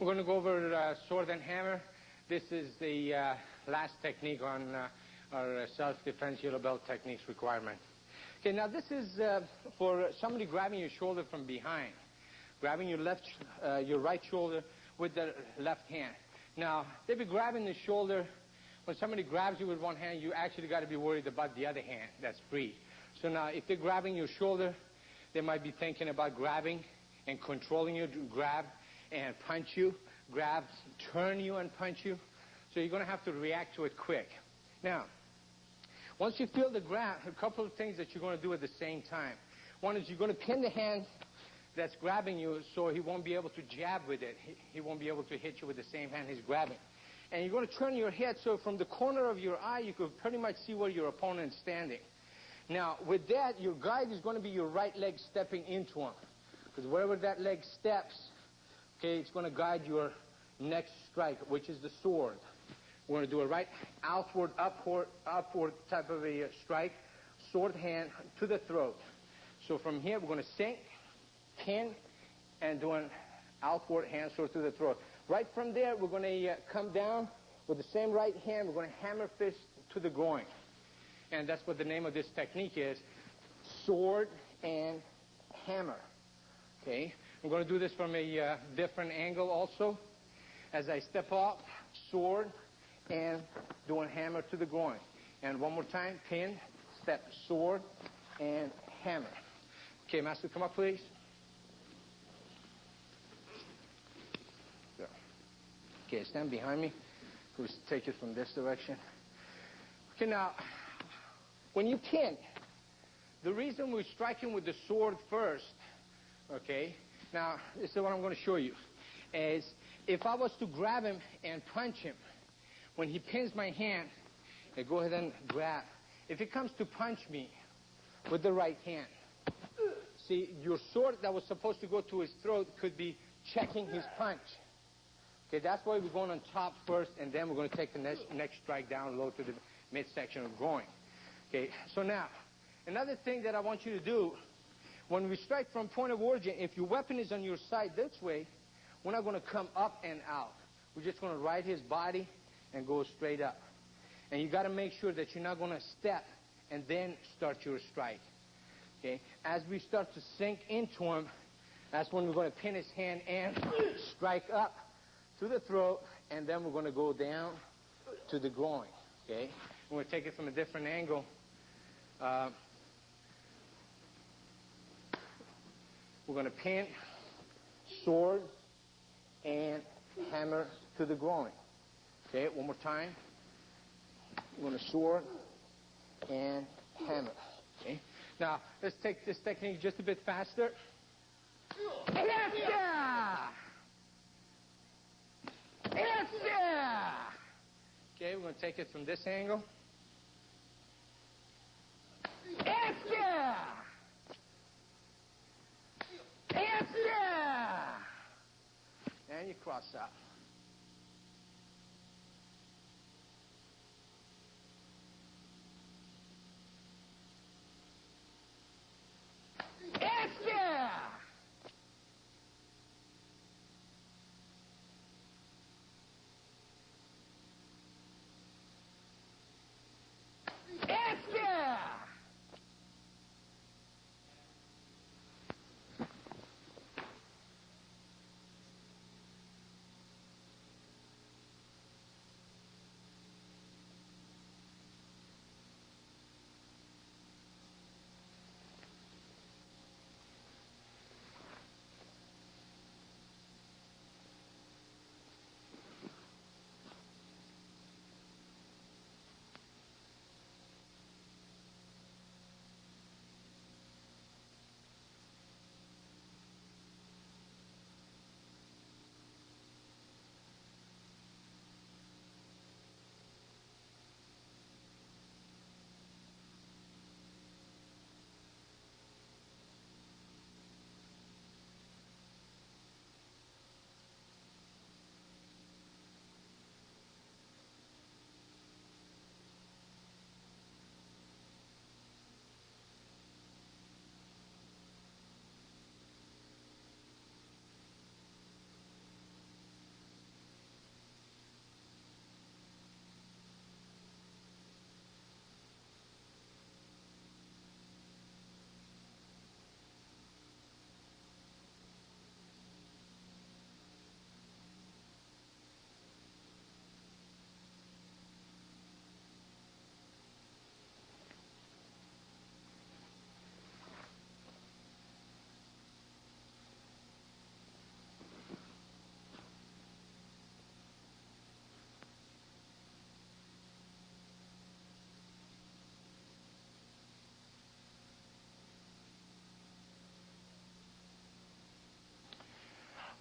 We're going to go over sword and hammer. This is the last technique on our self-defense yellow belt techniques requirement. Okay, now this is for somebody grabbing your shoulder from behind, grabbing your right shoulder with the left hand. Now, they'll be grabbing the shoulder. When somebody grabs you with one hand, you actually got to be worried about the other hand that's free. So now, if they're grabbing your shoulder, they might be thinking about grabbing and controlling you to grab and punch you, grab, turn you and punch you. So you're going to have to react to it quick. Now, once you feel the grab, a couple of things that you're going to do at the same time. One is you're going to pin the hand that's grabbing you so he won't be able to jab with it. He won't be able to hit you with the same hand he's grabbing. And you're going to turn your head so from the corner of your eye you could pretty much see where your opponent's standing. Now, with that, your guide is going to be your right leg stepping into him. Because wherever that leg steps, okay, it's going to guide your next strike, which is the sword. We're going to do a right outward, upward type of a strike, sword hand to the throat. So from here, we're going to sink, pin, and do an outward hand sword to the throat. Right from there, we're going to come down with the same right hand. We're going to hammer fist to the groin. And that's what the name of this technique is, sword and hammer. Okay? I'm going to do this from a different angle also. As I step up, sword, and do a hammer to the groin. And one more time, pin, step, sword, and hammer. Okay, Master, come up, please. So. Okay, stand behind me. We'll take it from this direction. Okay, now, when you pin, the reason we're striking with the sword first, okay, now, this is what I'm going to show you, is if I was to grab him and punch him, when he pins my hand, I go ahead and grab. If he comes to punch me with the right hand, see, your sword that was supposed to go to his throat could be checking his punch. Okay, that's why we're going on top first, and then we're going to take the next strike down low to the midsection of groin. Okay, so now, another thing that I want you to do, when we strike from point of origin, if your weapon is on your side this way, we're not going to come up and out. We're just going to ride his body and go straight up. And you got to make sure that you're not going to step and then start your strike. Okay? As we start to sink into him, that's when we're going to pin his hand and strike up to the throat, and then we're going to go down to the groin. Okay? We're going to take it from a different angle. We're going to pin, sword, and hammer to the groin. Okay, one more time. We're going to sword and hammer. Okay. Now, let's take this technique just a bit faster. Okay, we're going to take it from this angle. And you cross out.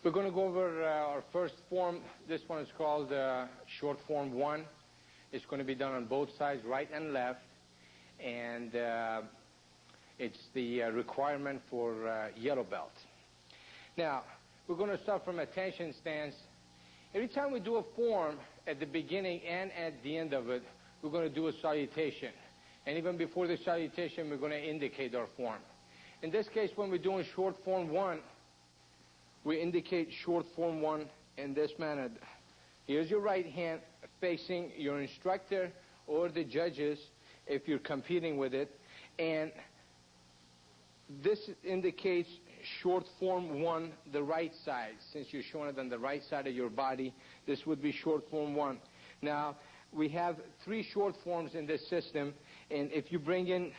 We're going to go over our first form. This one is called short form 1. It's going to be done on both sides, right and left. And it's the requirement for yellow belt. Now, we're going to start from attention stance. Every time we do a form, at the beginning and at the end of it, we're going to do a salutation. And even before the salutation, we're going to indicate our form. In this case, when we're doing short form 1, we indicate short form 1 in this manner. Here's your right hand facing your instructor or the judges if you're competing with it. And this indicates short form 1, the right side. Since you're showing it on the right side of your body, this would be short form 1. Now, we have 3 short forms in this system, and if you bring in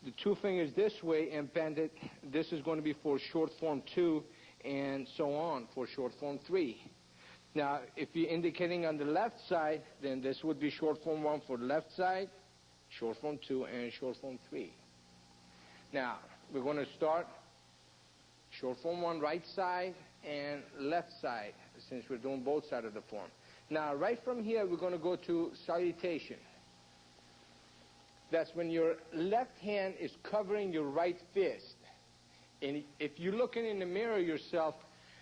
the 2 fingers this way and bend it, this is going to be for short form 2, and so on for short form 3. Now, if you're indicating on the left side, then this would be short form 1 for the left side, short form 2, and short form 3. Now, we're going to start short form 1 right side and left side, since we're doing both sides of the form. Now, right from here, we're going to go to salutation. That's when your left hand is covering your right fist. And if you're looking in the mirror yourself,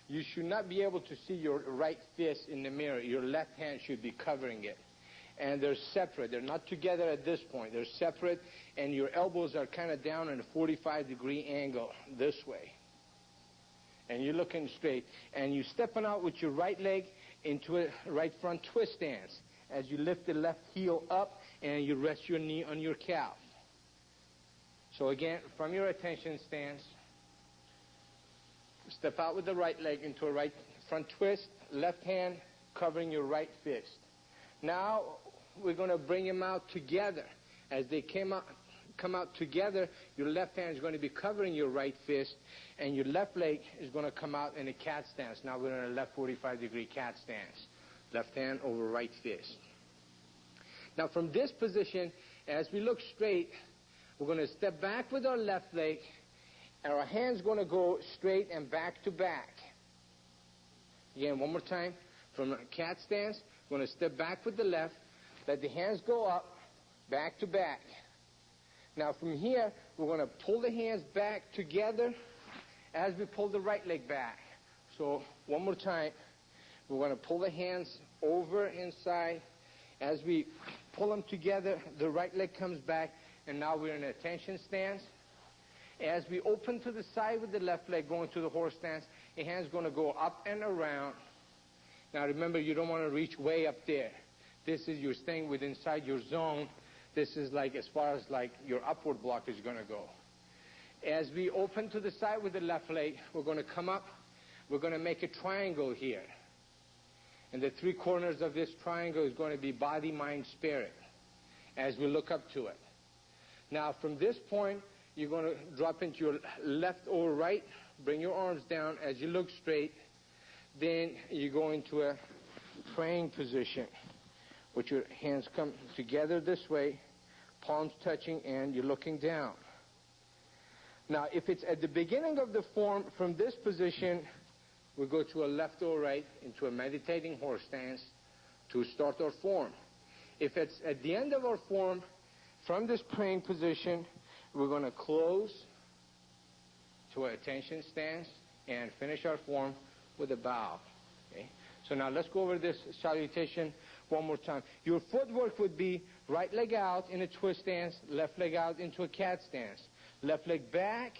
you should not be able to see your right fist in the mirror. Your left hand should be covering it. And they're separate. They're not together at this point. They're separate, and your elbows are kind of down in a 45-degree angle this way. And you're looking straight. And you're stepping out with your right leg into a right front twist stance as you lift the left heel up and you rest your knee on your calf. So again, from your attention stance, step out with the right leg into a right front twist, left hand covering your right fist. Now we're going to bring them out together. As they come out together, your left hand is going to be covering your right fist, and your left leg is going to come out in a cat stance. Now we're in a left 45-degree cat stance. Left hand over right fist. Now from this position, as we look straight, we're going to step back with our left leg, and our hand's going to go straight and back to back. Again, one more time. From a cat stance, we're going to step back with the left, let the hands go up, back to back. Now from here, we're going to pull the hands back together as we pull the right leg back. So one more time, we're going to pull the hands over inside. As we pull them together, the right leg comes back, and now we're in an attention stance. As we open to the side with the left leg going to the horse stance, the hand's going to go up and around. Now remember, you don't want to reach way up there. This is you're staying within inside your zone. This is like as far as like your upward block is going to go. As we open to the side with the left leg, we're going to come up. We're going to make a triangle here. And the 3 corners of this triangle is going to be body, mind, spirit as we look up to it. Now from this point, you're going to drop into your left or right. Bring your arms down as you look straight. Then you go into a praying position, with your hands come together this way, palms touching, and you're looking down. Now, if it's at the beginning of the form, from this position, we go to a left or right into a meditating horse stance to start our form. If it's at the end of our form, from this praying position, we're going to close to an attention stance and finish our form with a bow. Okay? So now let's go over this salutation one more time. Your footwork would be right leg out in a twist stance, left leg out into a cat stance. Left leg back,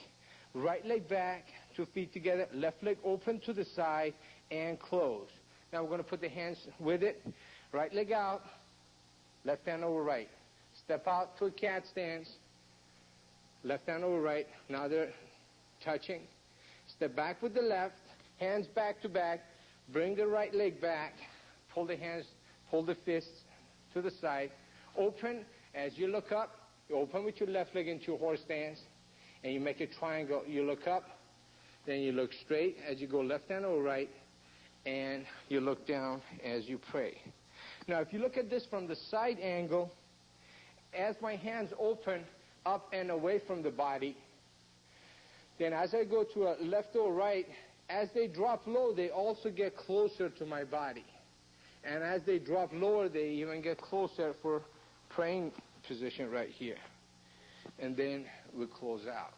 right leg back, 2 feet together, left leg open to the side, and close. Now we're going to put the hands with it. Right leg out, left hand over right. Step out to a cat stance, left hand over right. Now they're touching. Step back with the left, hands back to back. Bring the right leg back. Pull the hands, pull the fists to the side. Open as you look up. You open with your left leg into your horse stance, and you make a triangle. You look up, then you look straight as you go left hand over right, and you look down as you pray. Now, if you look at this from the side angle, as my hands open up and away from the body, then as I go to a left or right, As they drop low, they also get closer to my body. And as they drop lower, they even get closer for praying position right here. And then we close out.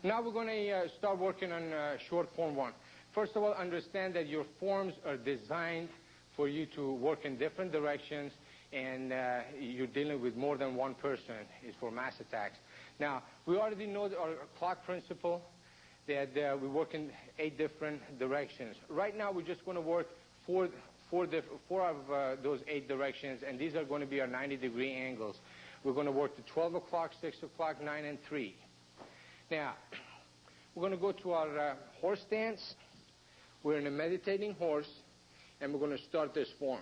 Now we're going to start working on short form 1. First of all, understand that your forms are designed for you to work in different directions, and you're dealing with more than one person. It's for mass attacks. Now, we already know our clock principle, that we work in 8 different directions. Right now, we're just going to work four of those 8 directions, and these are going to be our 90-degree angles. We're going to work to 12 o'clock, 6 o'clock, 9, and 3. Now, we're going to go to our horse stance. We're in a meditating horse, and we're going to start this form,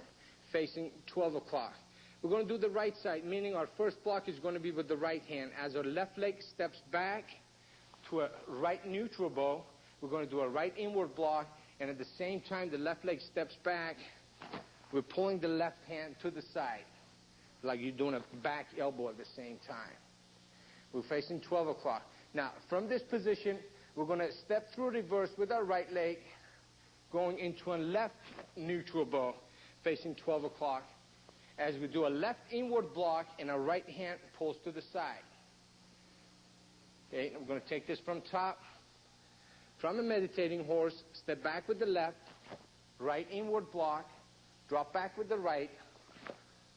facing 12 o'clock. We're going to do the right side, meaning our first block is going to be with the right hand. As our left leg steps back to a right neutral bow, we're going to do a right inward block, and at the same time the left leg steps back, we're pulling the left hand to the side, like you're doing a back elbow at the same time. We're facing 12 o'clock. Now, from this position, we're going to step through reverse with our right leg, going into a left neutral bow, facing 12 o'clock, as we do a left inward block and our right hand pulls to the side. Okay, I'm going to take this from top. From a meditating horse, step back with the left, right inward block, drop back with the right,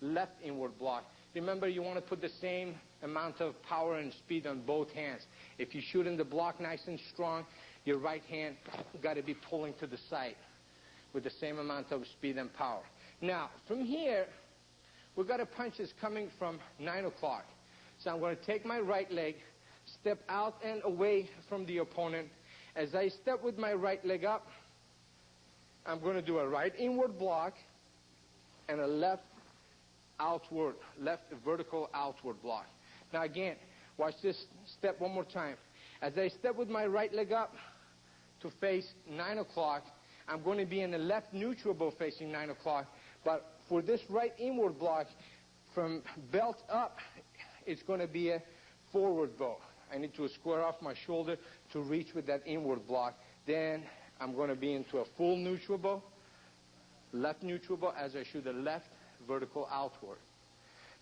left inward block. Remember, you want to put the same amount of power and speed on both hands. If you shoot in the block nice and strong, your right hand got to be pulling to the side with the same amount of speed and power. Now, from here, we've got a punch that's coming from 9 o'clock. So I'm going to take my right leg, step out and away from the opponent. As I step with my right leg up, I'm going to do a right inward block and a left vertical outward block. Now again, watch this step one more time. As I step with my right leg up to face 9 o'clock, I'm going to be in the left neutral bow facing 9 o'clock. But for this right inward block, from belt up, it's going to be a forward bow. I need to square off my shoulder to reach with that inward block. Then I'm going to be into a full neutral bow, left neutral bow, as I shoot the left vertical outward.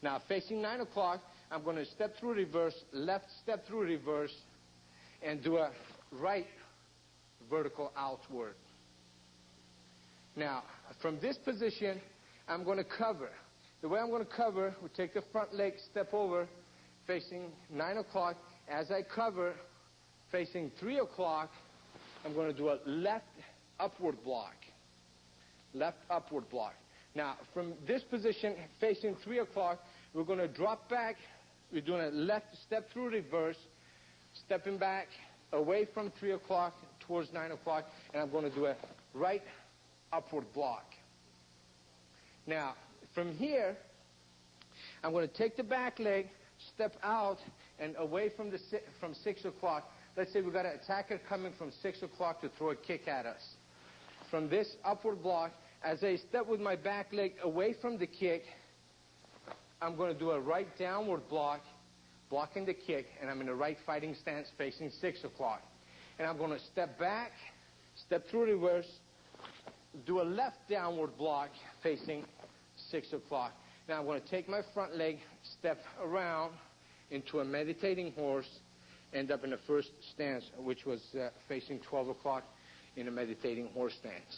Now, facing 9 o'clock, I'm going to step through reverse, left step through reverse, and do a right vertical outward. Now, from this position, I'm going to cover. The way I'm going to cover, we take the front leg, step over, facing 9 o'clock. As I cover, facing 3 o'clock, I'm going to do a left upward block. Left upward block. Now, from this position, facing 3 o'clock, we're going to drop back. We're doing a left step through reverse, stepping back away from 3 o'clock towards 9 o'clock, and I'm going to do a right upward block. Now, from here, I'm going to take the back leg, step out and away from 6 o'clock. Let's say we've got an attacker coming from 6 o'clock to throw a kick at us. From this upward block, as I step with my back leg away from the kick, I'm going to do a right downward block, blocking the kick, and I'm in a right fighting stance facing 6 o'clock. And I'm going to step back, step through reverse, do a left downward block facing 6 o'clock. Now I'm going to take my front leg, step around into a meditating horse, end up in the first stance, which was facing 12 o'clock in a meditating horse stance.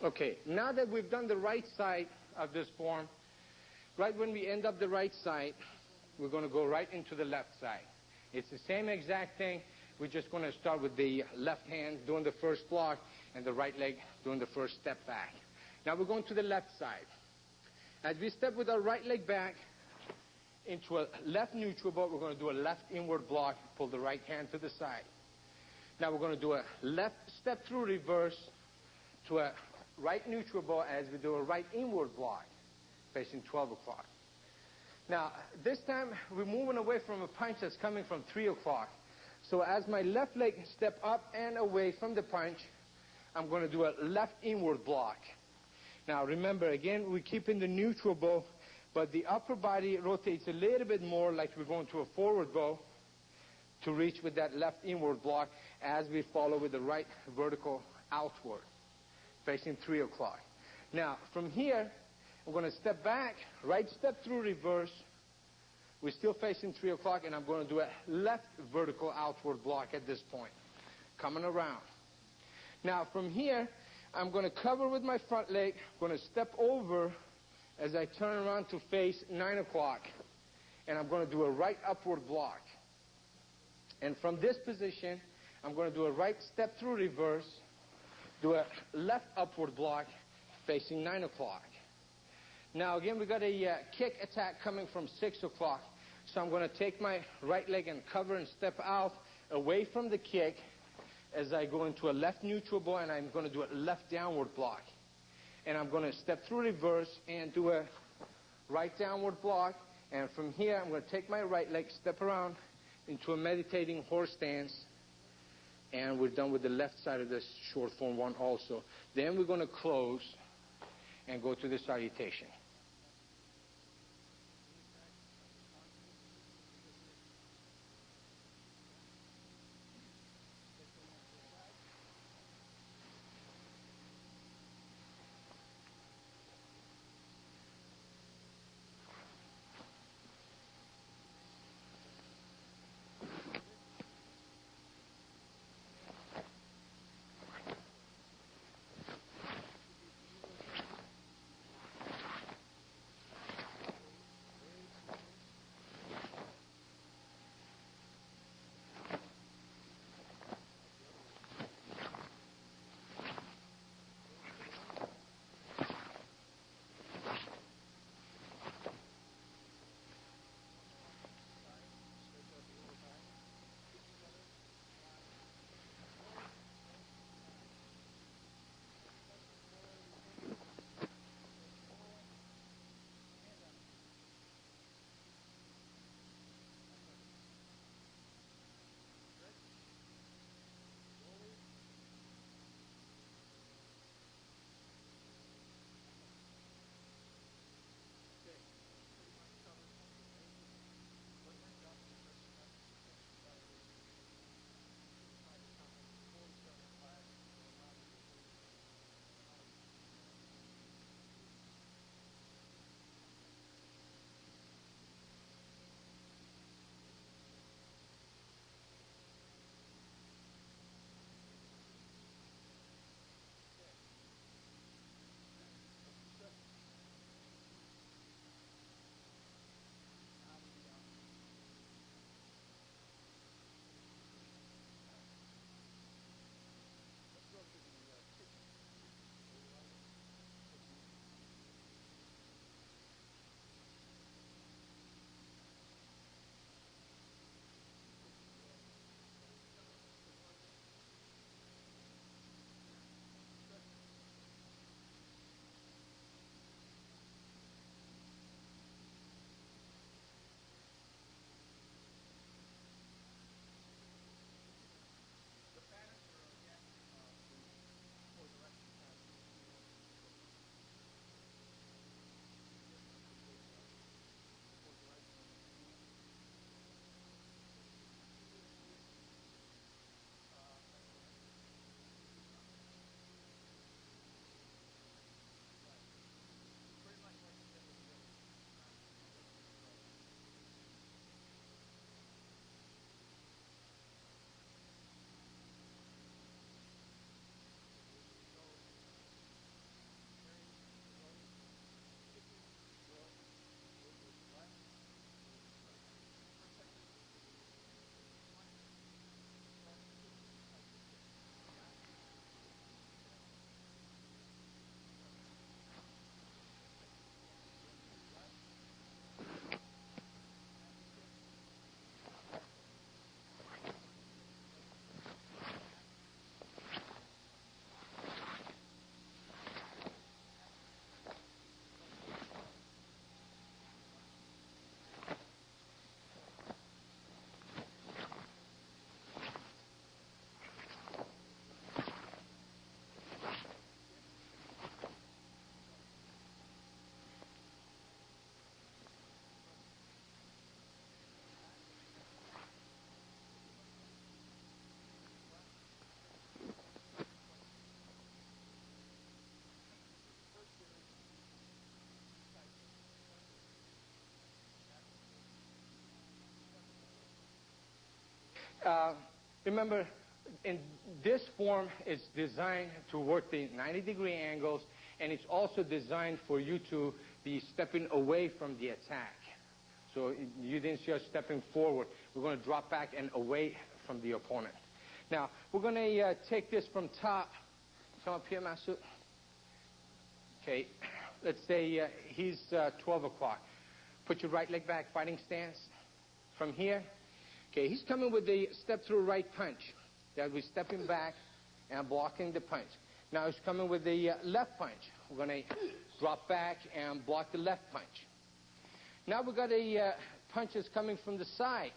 Okay, now that we've done the right side of this form, right when we end up the right side, we're going to go right into the left side. It's the same exact thing. We're just going to start with the left hand doing the first block and the right leg doing the first step back. Now we're going to the left side. As we step with our right leg back into a left neutral ball, we're going to do a left inward block, pull the right hand to the side. Now we're going to do a left step through reverse to a right neutral ball as we do a right inward block facing 12 o'clock. Now, this time we're moving away from a punch that's coming from 3 o'clock. So as my left leg step up and away from the punch, I'm going to do a left inward block. Now remember, again, we're keeping the neutral bow, but the upper body rotates a little bit more like we're going to a forward bow to reach with that left inward block as we follow with the right vertical outward, facing 3 o'clock. Now, from here, I'm going to step back, right step through reverse. We're still facing 3 o'clock, and I'm going to do a left vertical outward block at this point, coming around. Now, from here, I'm going to cover with my front leg. I'm going to step over as I turn around to face 9 o'clock, and I'm going to do a right upward block. And from this position, I'm going to do a right step through reverse, do a left upward block facing 9 o'clock. Now, again, we got a kick attack coming from 6 o'clock. So I'm going to take my right leg and cover and step out away from the kick as I go into a left neutral ball, and I'm going to do a left downward block. And I'm going to step through reverse and do a right downward block. And from here, I'm going to take my right leg, step around into a meditating horse stance. And we're done with the left side of this short form one also. Then we're going to close and go to the salutation. Remember, in this form, it's designed to work the 90-degree angles, and it's also designed for you to be stepping away from the attack. So you didn't see us stepping forward. We're going to drop back and away from the opponent. Now, we're going to take this from top. Come up here, Masood. Okay, let's say he's 12 o'clock. Put your right leg back, fighting stance. From here, okay, he's coming with the step-through right punch. That we're stepping back and blocking the punch. Now he's coming with the left punch. We're going to drop back and block the left punch. Now we've got a punches coming from the side,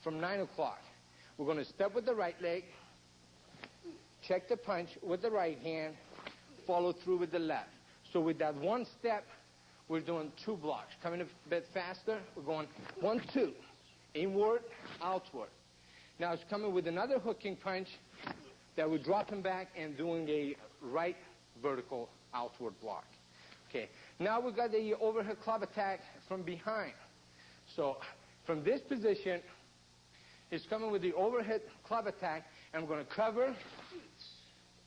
from 9 o'clock. We're going to step with the right leg, check the punch with the right hand, follow through with the left. So with that one step, we're doing 2 blocks. Coming a bit faster, we're going 1, 2, inward, outward. Now it's coming with another hooking punch that we're dropping back and doing a right vertical outward block. Okay, now we've got the overhead club attack from behind. So from this position, it's coming with the overhead club attack, and I'm going to cover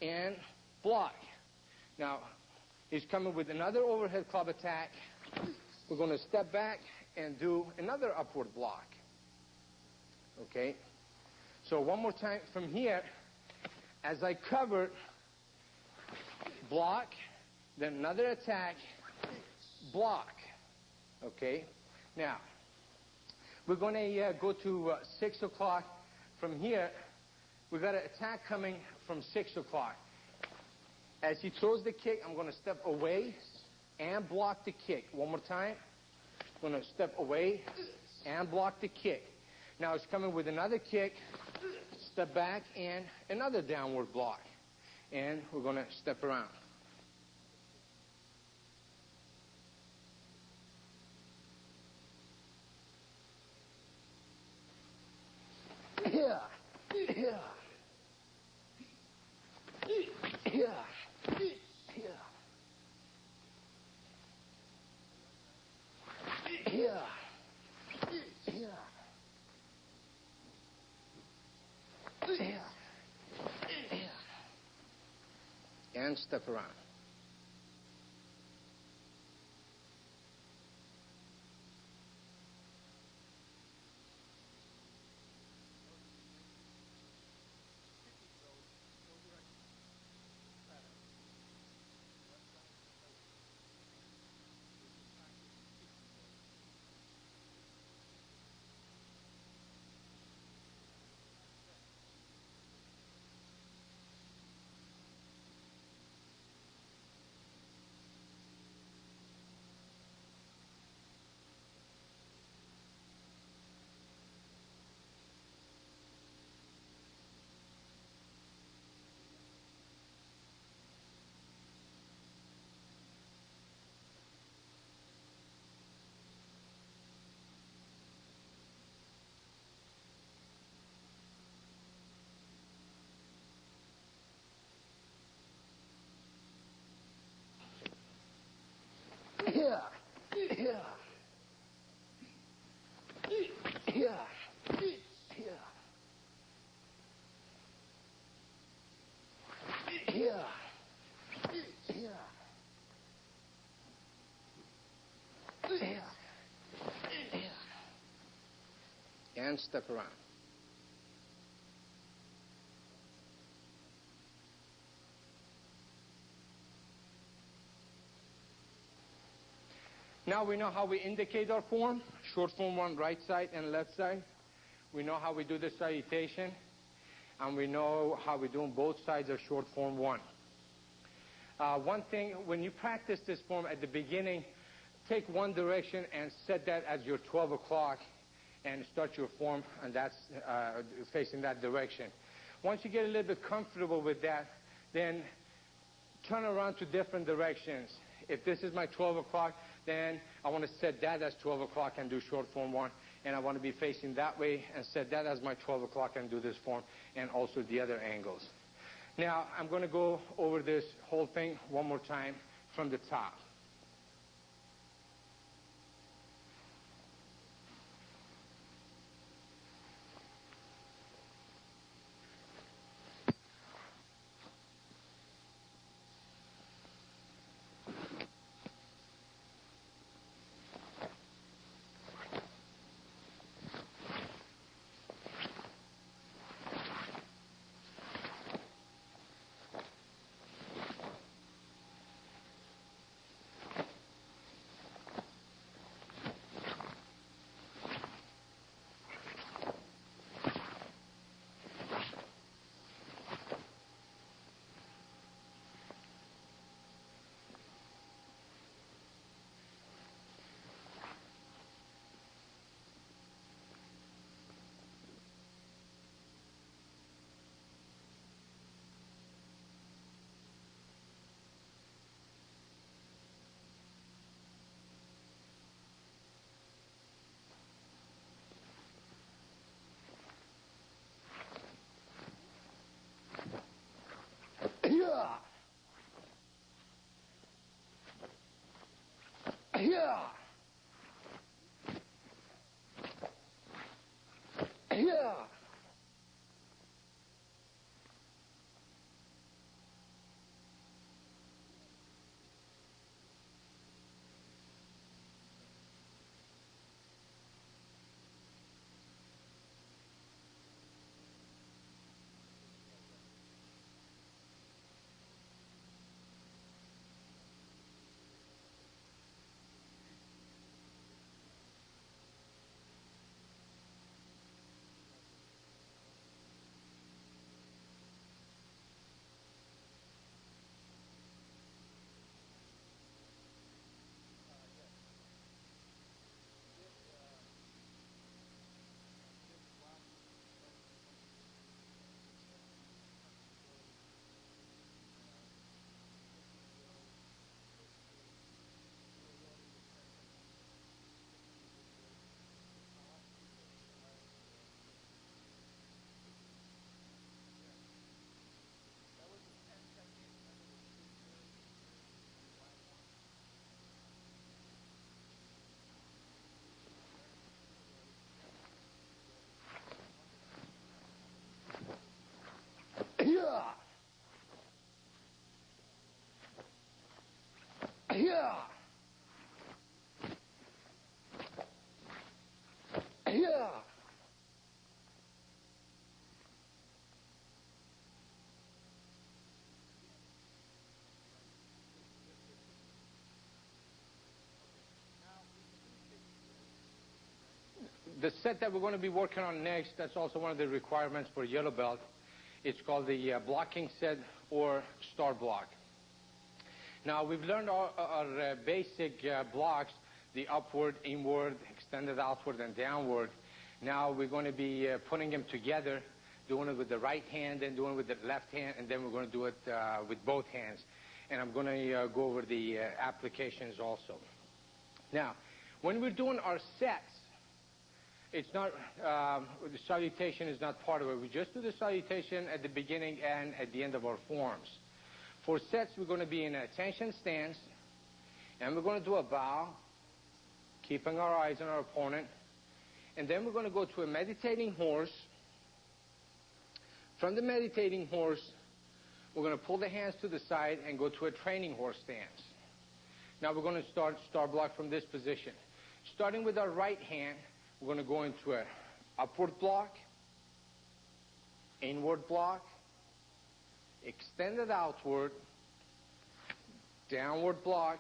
and block. Now, he's coming with another overhead club attack. We're going to step back and do another upward block. Okay? So one more time from here, as I cover, block, then another attack, block. Okay? Now, we're going to go to 6 o'clock. From here, we've got an attack coming from 6 o'clock. As he throws the kick, I'm going to step away and block the kick. One more time. I'm going to step away and block the kick. Now it's coming with another kick, step back, and another downward block. And we're going to step around. Here, here, here, here, here, here, here, here, and step around. Here, here, here, here, here, here, here, here, and step around. Now we know how we indicate our form. Short form 1, right side and left side. We know how we do the salutation. And we know how we're doing both sides of short form 1. One thing, when you practice this form at the beginning, take one direction and set that as your 12 o'clock and start your form, and that's facing that direction. Once you get a little bit comfortable with that, then turn around to different directions. If this is my 12 o'clock, then I want to set that as 12 o'clock and do short form 1. And I want to be facing that way and set that as my 12 o'clock and do this form, and also the other angles. Now, I'm going to go over this whole thing one more time from the top. Yeah. Yeah. Yeah. Yeah. Yeah. The set that we're going to be working on next, that's also one of the requirements for yellow belt. It's called the blocking set or star block. Now, we've learned our basic blocks, the upward, inward, extended outward, and downward. Now we're going to be putting them together, doing it with the right hand and doing it with the left hand, and then we're going to do it with both hands. And I'm going to go over the applications also. Now, when we're doing our sets, it's not, the salutation is not part of it. We just do the salutation at the beginning and at the end of our forms. For sets, we're going to be in an attention stance, and we're going to do a bow, keeping our eyes on our opponent. And then we're going to go to a meditating horse. From the meditating horse, we're going to pull the hands to the side and go to a training horse stance. Now we're going to start star block from this position. Starting with our right hand, we're going to go into an upward block, inward block, extended outward, downward block,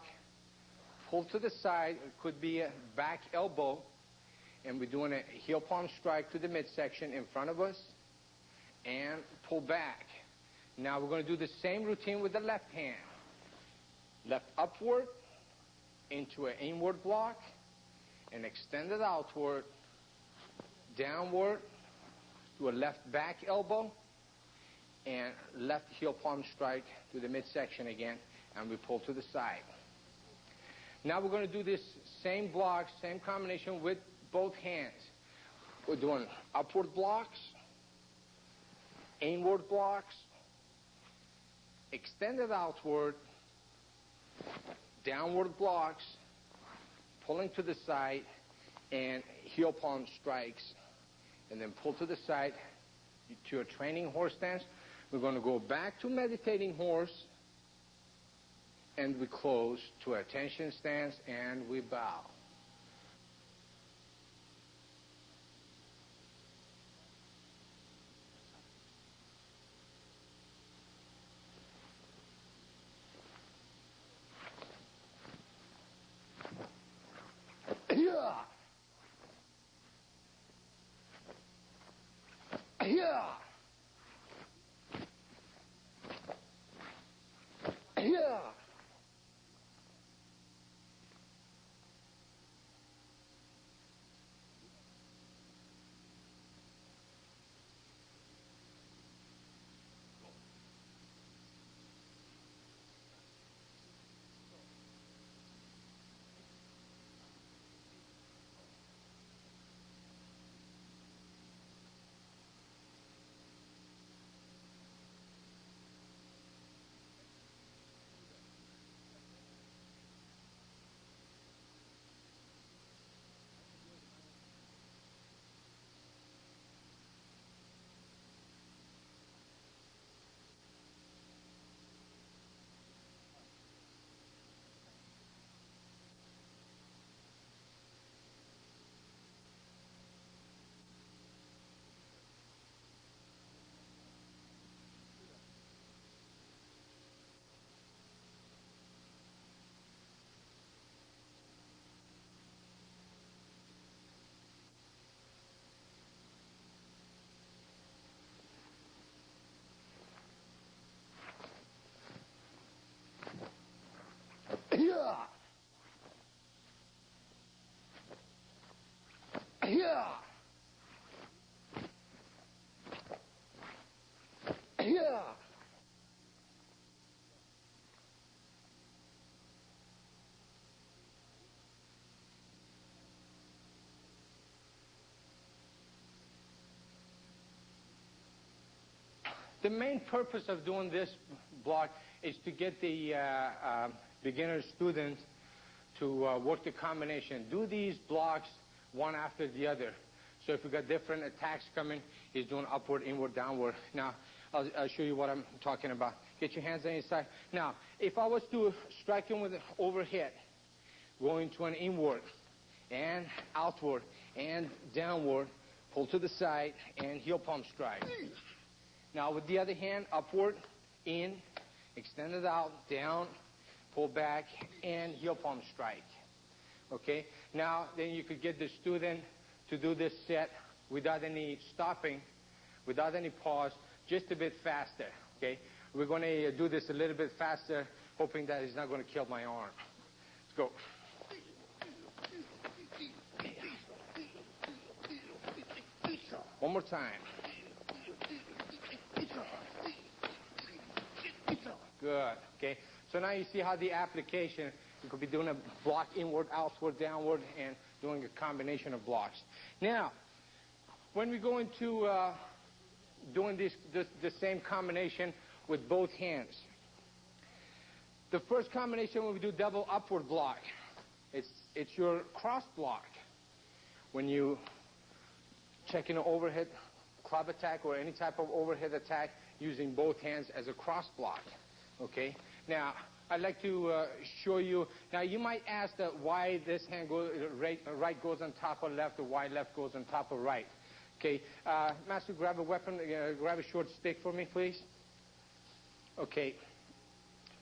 pull to the side. It could be a back elbow, and we're doing a heel palm strike to the midsection in front of us, and pull back. Now we're going to do the same routine with the left hand. Left upward, into an inward block, and extended outward, downward, to a left back elbow, and left heel palm strike to the midsection again, and we pull to the side. Now we're going to do this same block, same combination with both hands. We're doing upward blocks, inward blocks, extended outward, downward blocks, pulling to the side, and heel palm strikes, and then pull to the side to a training horse stance. We're going to go back to meditating horse, and we close to a attention stance, and we bow. Yeah. Yeah. Yeah. The main purpose of doing this block is to get the beginner students to work the combination. Do these blocks one after the other. So if we've got different attacks coming, he's doing upward, inward, downward. Now, I'll show you what I'm talking about. Get your hands on your side. Now, if I was to strike him with an overhead, going to an inward, and outward, and downward, pull to the side, and heel palm strike. Now, with the other hand, upward, in, extend it out, down, pull back, and heel palm strike. Okay? Now, then you could get the student to do this set without any stopping, without any pause, just a bit faster. Okay? We're going to do this a little bit faster, hoping that he's not going to kill my arm. Let's go. One more time. Good. Okay. So now you see how the application, you could be doing a block inward, outward, downward, and doing a combination of blocks. Now, when we go into doing the same combination with both hands, the first combination when we do double upward block, it's your cross block. When you check an overhead club attack or any type of overhead attack using both hands as a cross block. Okay? Now, I'd like to show you. Now, you might ask that why this hand right goes on top of left or why left goes on top of right. Okay? Master, grab a weapon, grab a short stick for me, please. Okay.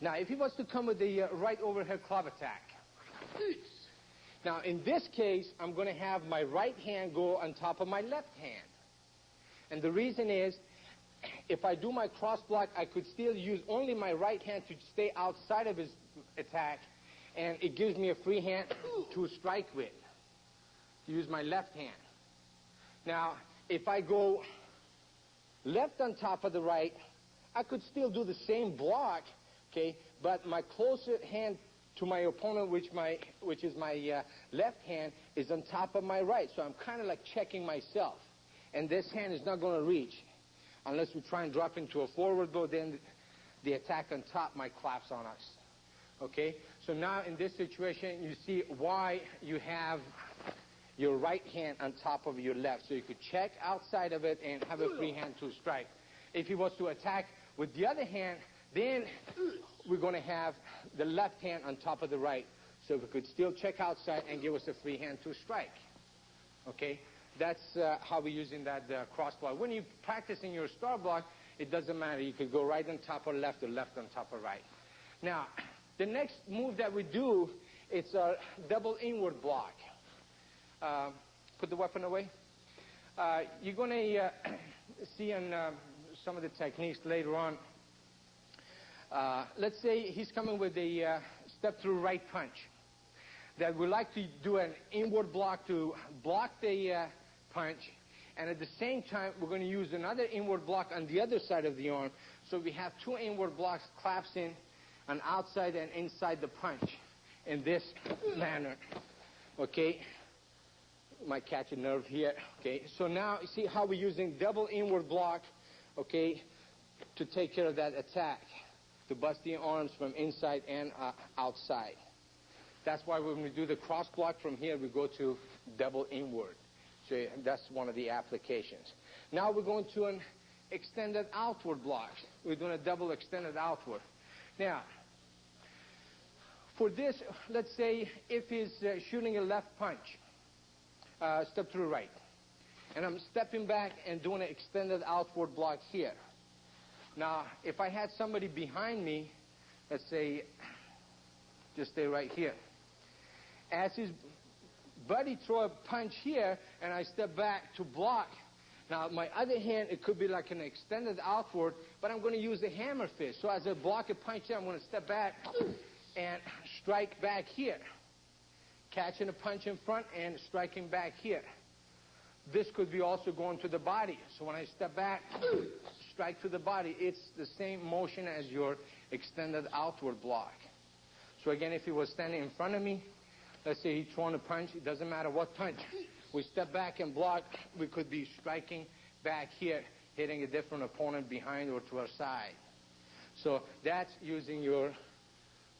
Now, if he was to come with the right overhead club attack. Now, in this case, I'm going to have my right hand go on top of my left hand. And the reason is, if I do my cross block, I could still use only my right hand to stay outside of his attack, and it gives me a free hand to strike with, to use my left hand. Now, if I go left on top of the right, I could still do the same block, okay, but my closer hand to my opponent, which is my left hand, is on top of my right. So I'm kind of like checking myself. And this hand is not going to reach. Unless we try and drop into a forward blow, then the attack on top might collapse on us. Okay? So now in this situation, you see why you have your right hand on top of your left. So you could check outside of it and have a free hand to strike. If he was to attack with the other hand, then we're going to have the left hand on top of the right. So we could still check outside and give us a free hand to strike. Okay? That's how we're using that cross block. When you're practicing your star block, it doesn't matter. You could go right on top of left or left on top of right. Now, the next move that we do, it's a double inward block. Put the weapon away. You're going to see in some of the techniques later on. Let's say he's coming with a step-through right punch. That we like to do an inward block to block the punch, and at the same time we're going to use another inward block on the other side of the arm, so we have two inward blocks collapsing on outside and inside the punch in this manner. Okay, might catch a nerve here. Okay, so now you see how we're using double inward block, okay, to take care of that attack, to bust the arms from inside and outside. That's why when we do the cross block from here, we go to double inward. So that's one of the applications. Now we're going to an extended outward block. We're doing a double extended outward. Now, for this, let's say if he's shooting a left punch, step through right. And I'm stepping back and doing an extended outward block here. Now, if I had somebody behind me, let's say, just stay right here. As his buddy throw a punch here, and I step back to block. Now, my other hand, it could be like an extended outward, but I'm going to use the hammer fist. So as I block a punch here, I'm going to step back and strike back here. Catching a punch in front and striking back here. This could be also going to the body. So when I step back, strike to the body. It's the same motion as your extended outward block. So again, if he was standing in front of me, let's say he's throwing a punch, it doesn't matter what punch. We step back and block, we could be striking back here hitting a different opponent behind or to our side. So that's using your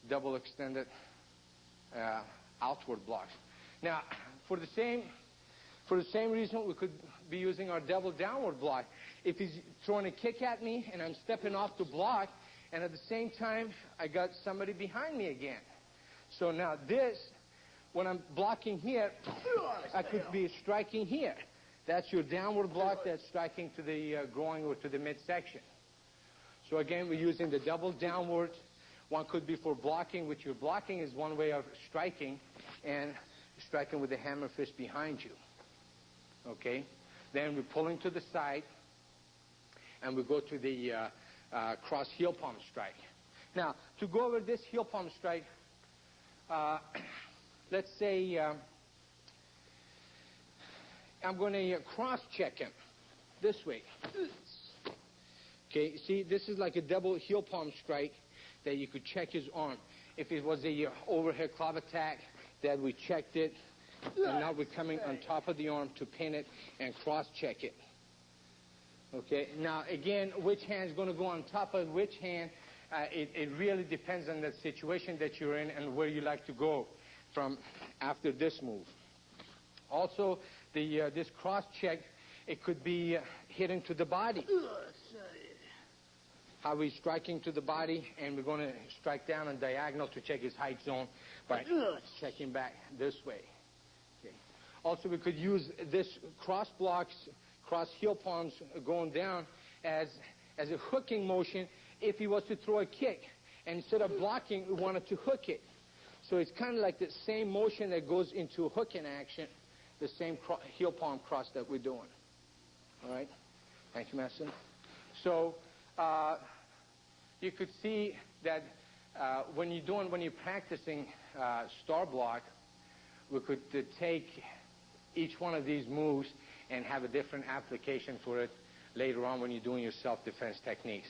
double extended outward blocks. Now, for the same reason, we could be using our double downward block. If he's throwing a kick at me and I'm stepping off to block, and at the same time, I got somebody behind me again. So now this, when I'm blocking here, I could be striking here. That's your downward block that's striking to the groin or to the midsection. So again, we're using the double downward. One could be for blocking, which your blocking is one way of striking, and striking with the hammer fist behind you. Okay? Then we're pulling to the side, and we go to the cross heel palm strike. Now, to go over this heel palm strike, let's say I'm going to cross-check him this way. Okay, see, this is like a double heel palm strike that you could check his arm. If it was a overhead club attack, that we checked it, and now we're coming on top of the arm to pin it and cross-check it. Okay, now again, which hand is going to go on top of which hand, it really depends on the situation that you're in and where you like to go from after this move. Also, this cross-check, it could be hitting to the body. How we're striking to the body, and we're going to strike down on diagonal to check his height zone by checking back this way. Okay. Also, we could use this cross blocks, cross heel palms going down as a hooking motion if he was to throw a kick. And instead of blocking, we wanted to hook it. So it's kind of like the same motion that goes into a hooking action, the same heel palm cross that we're doing. All right? Thank you, Master. So you could see that when you're practicing star block, we could take each one of these moves and have a different application for it later on when you're doing your self-defense techniques.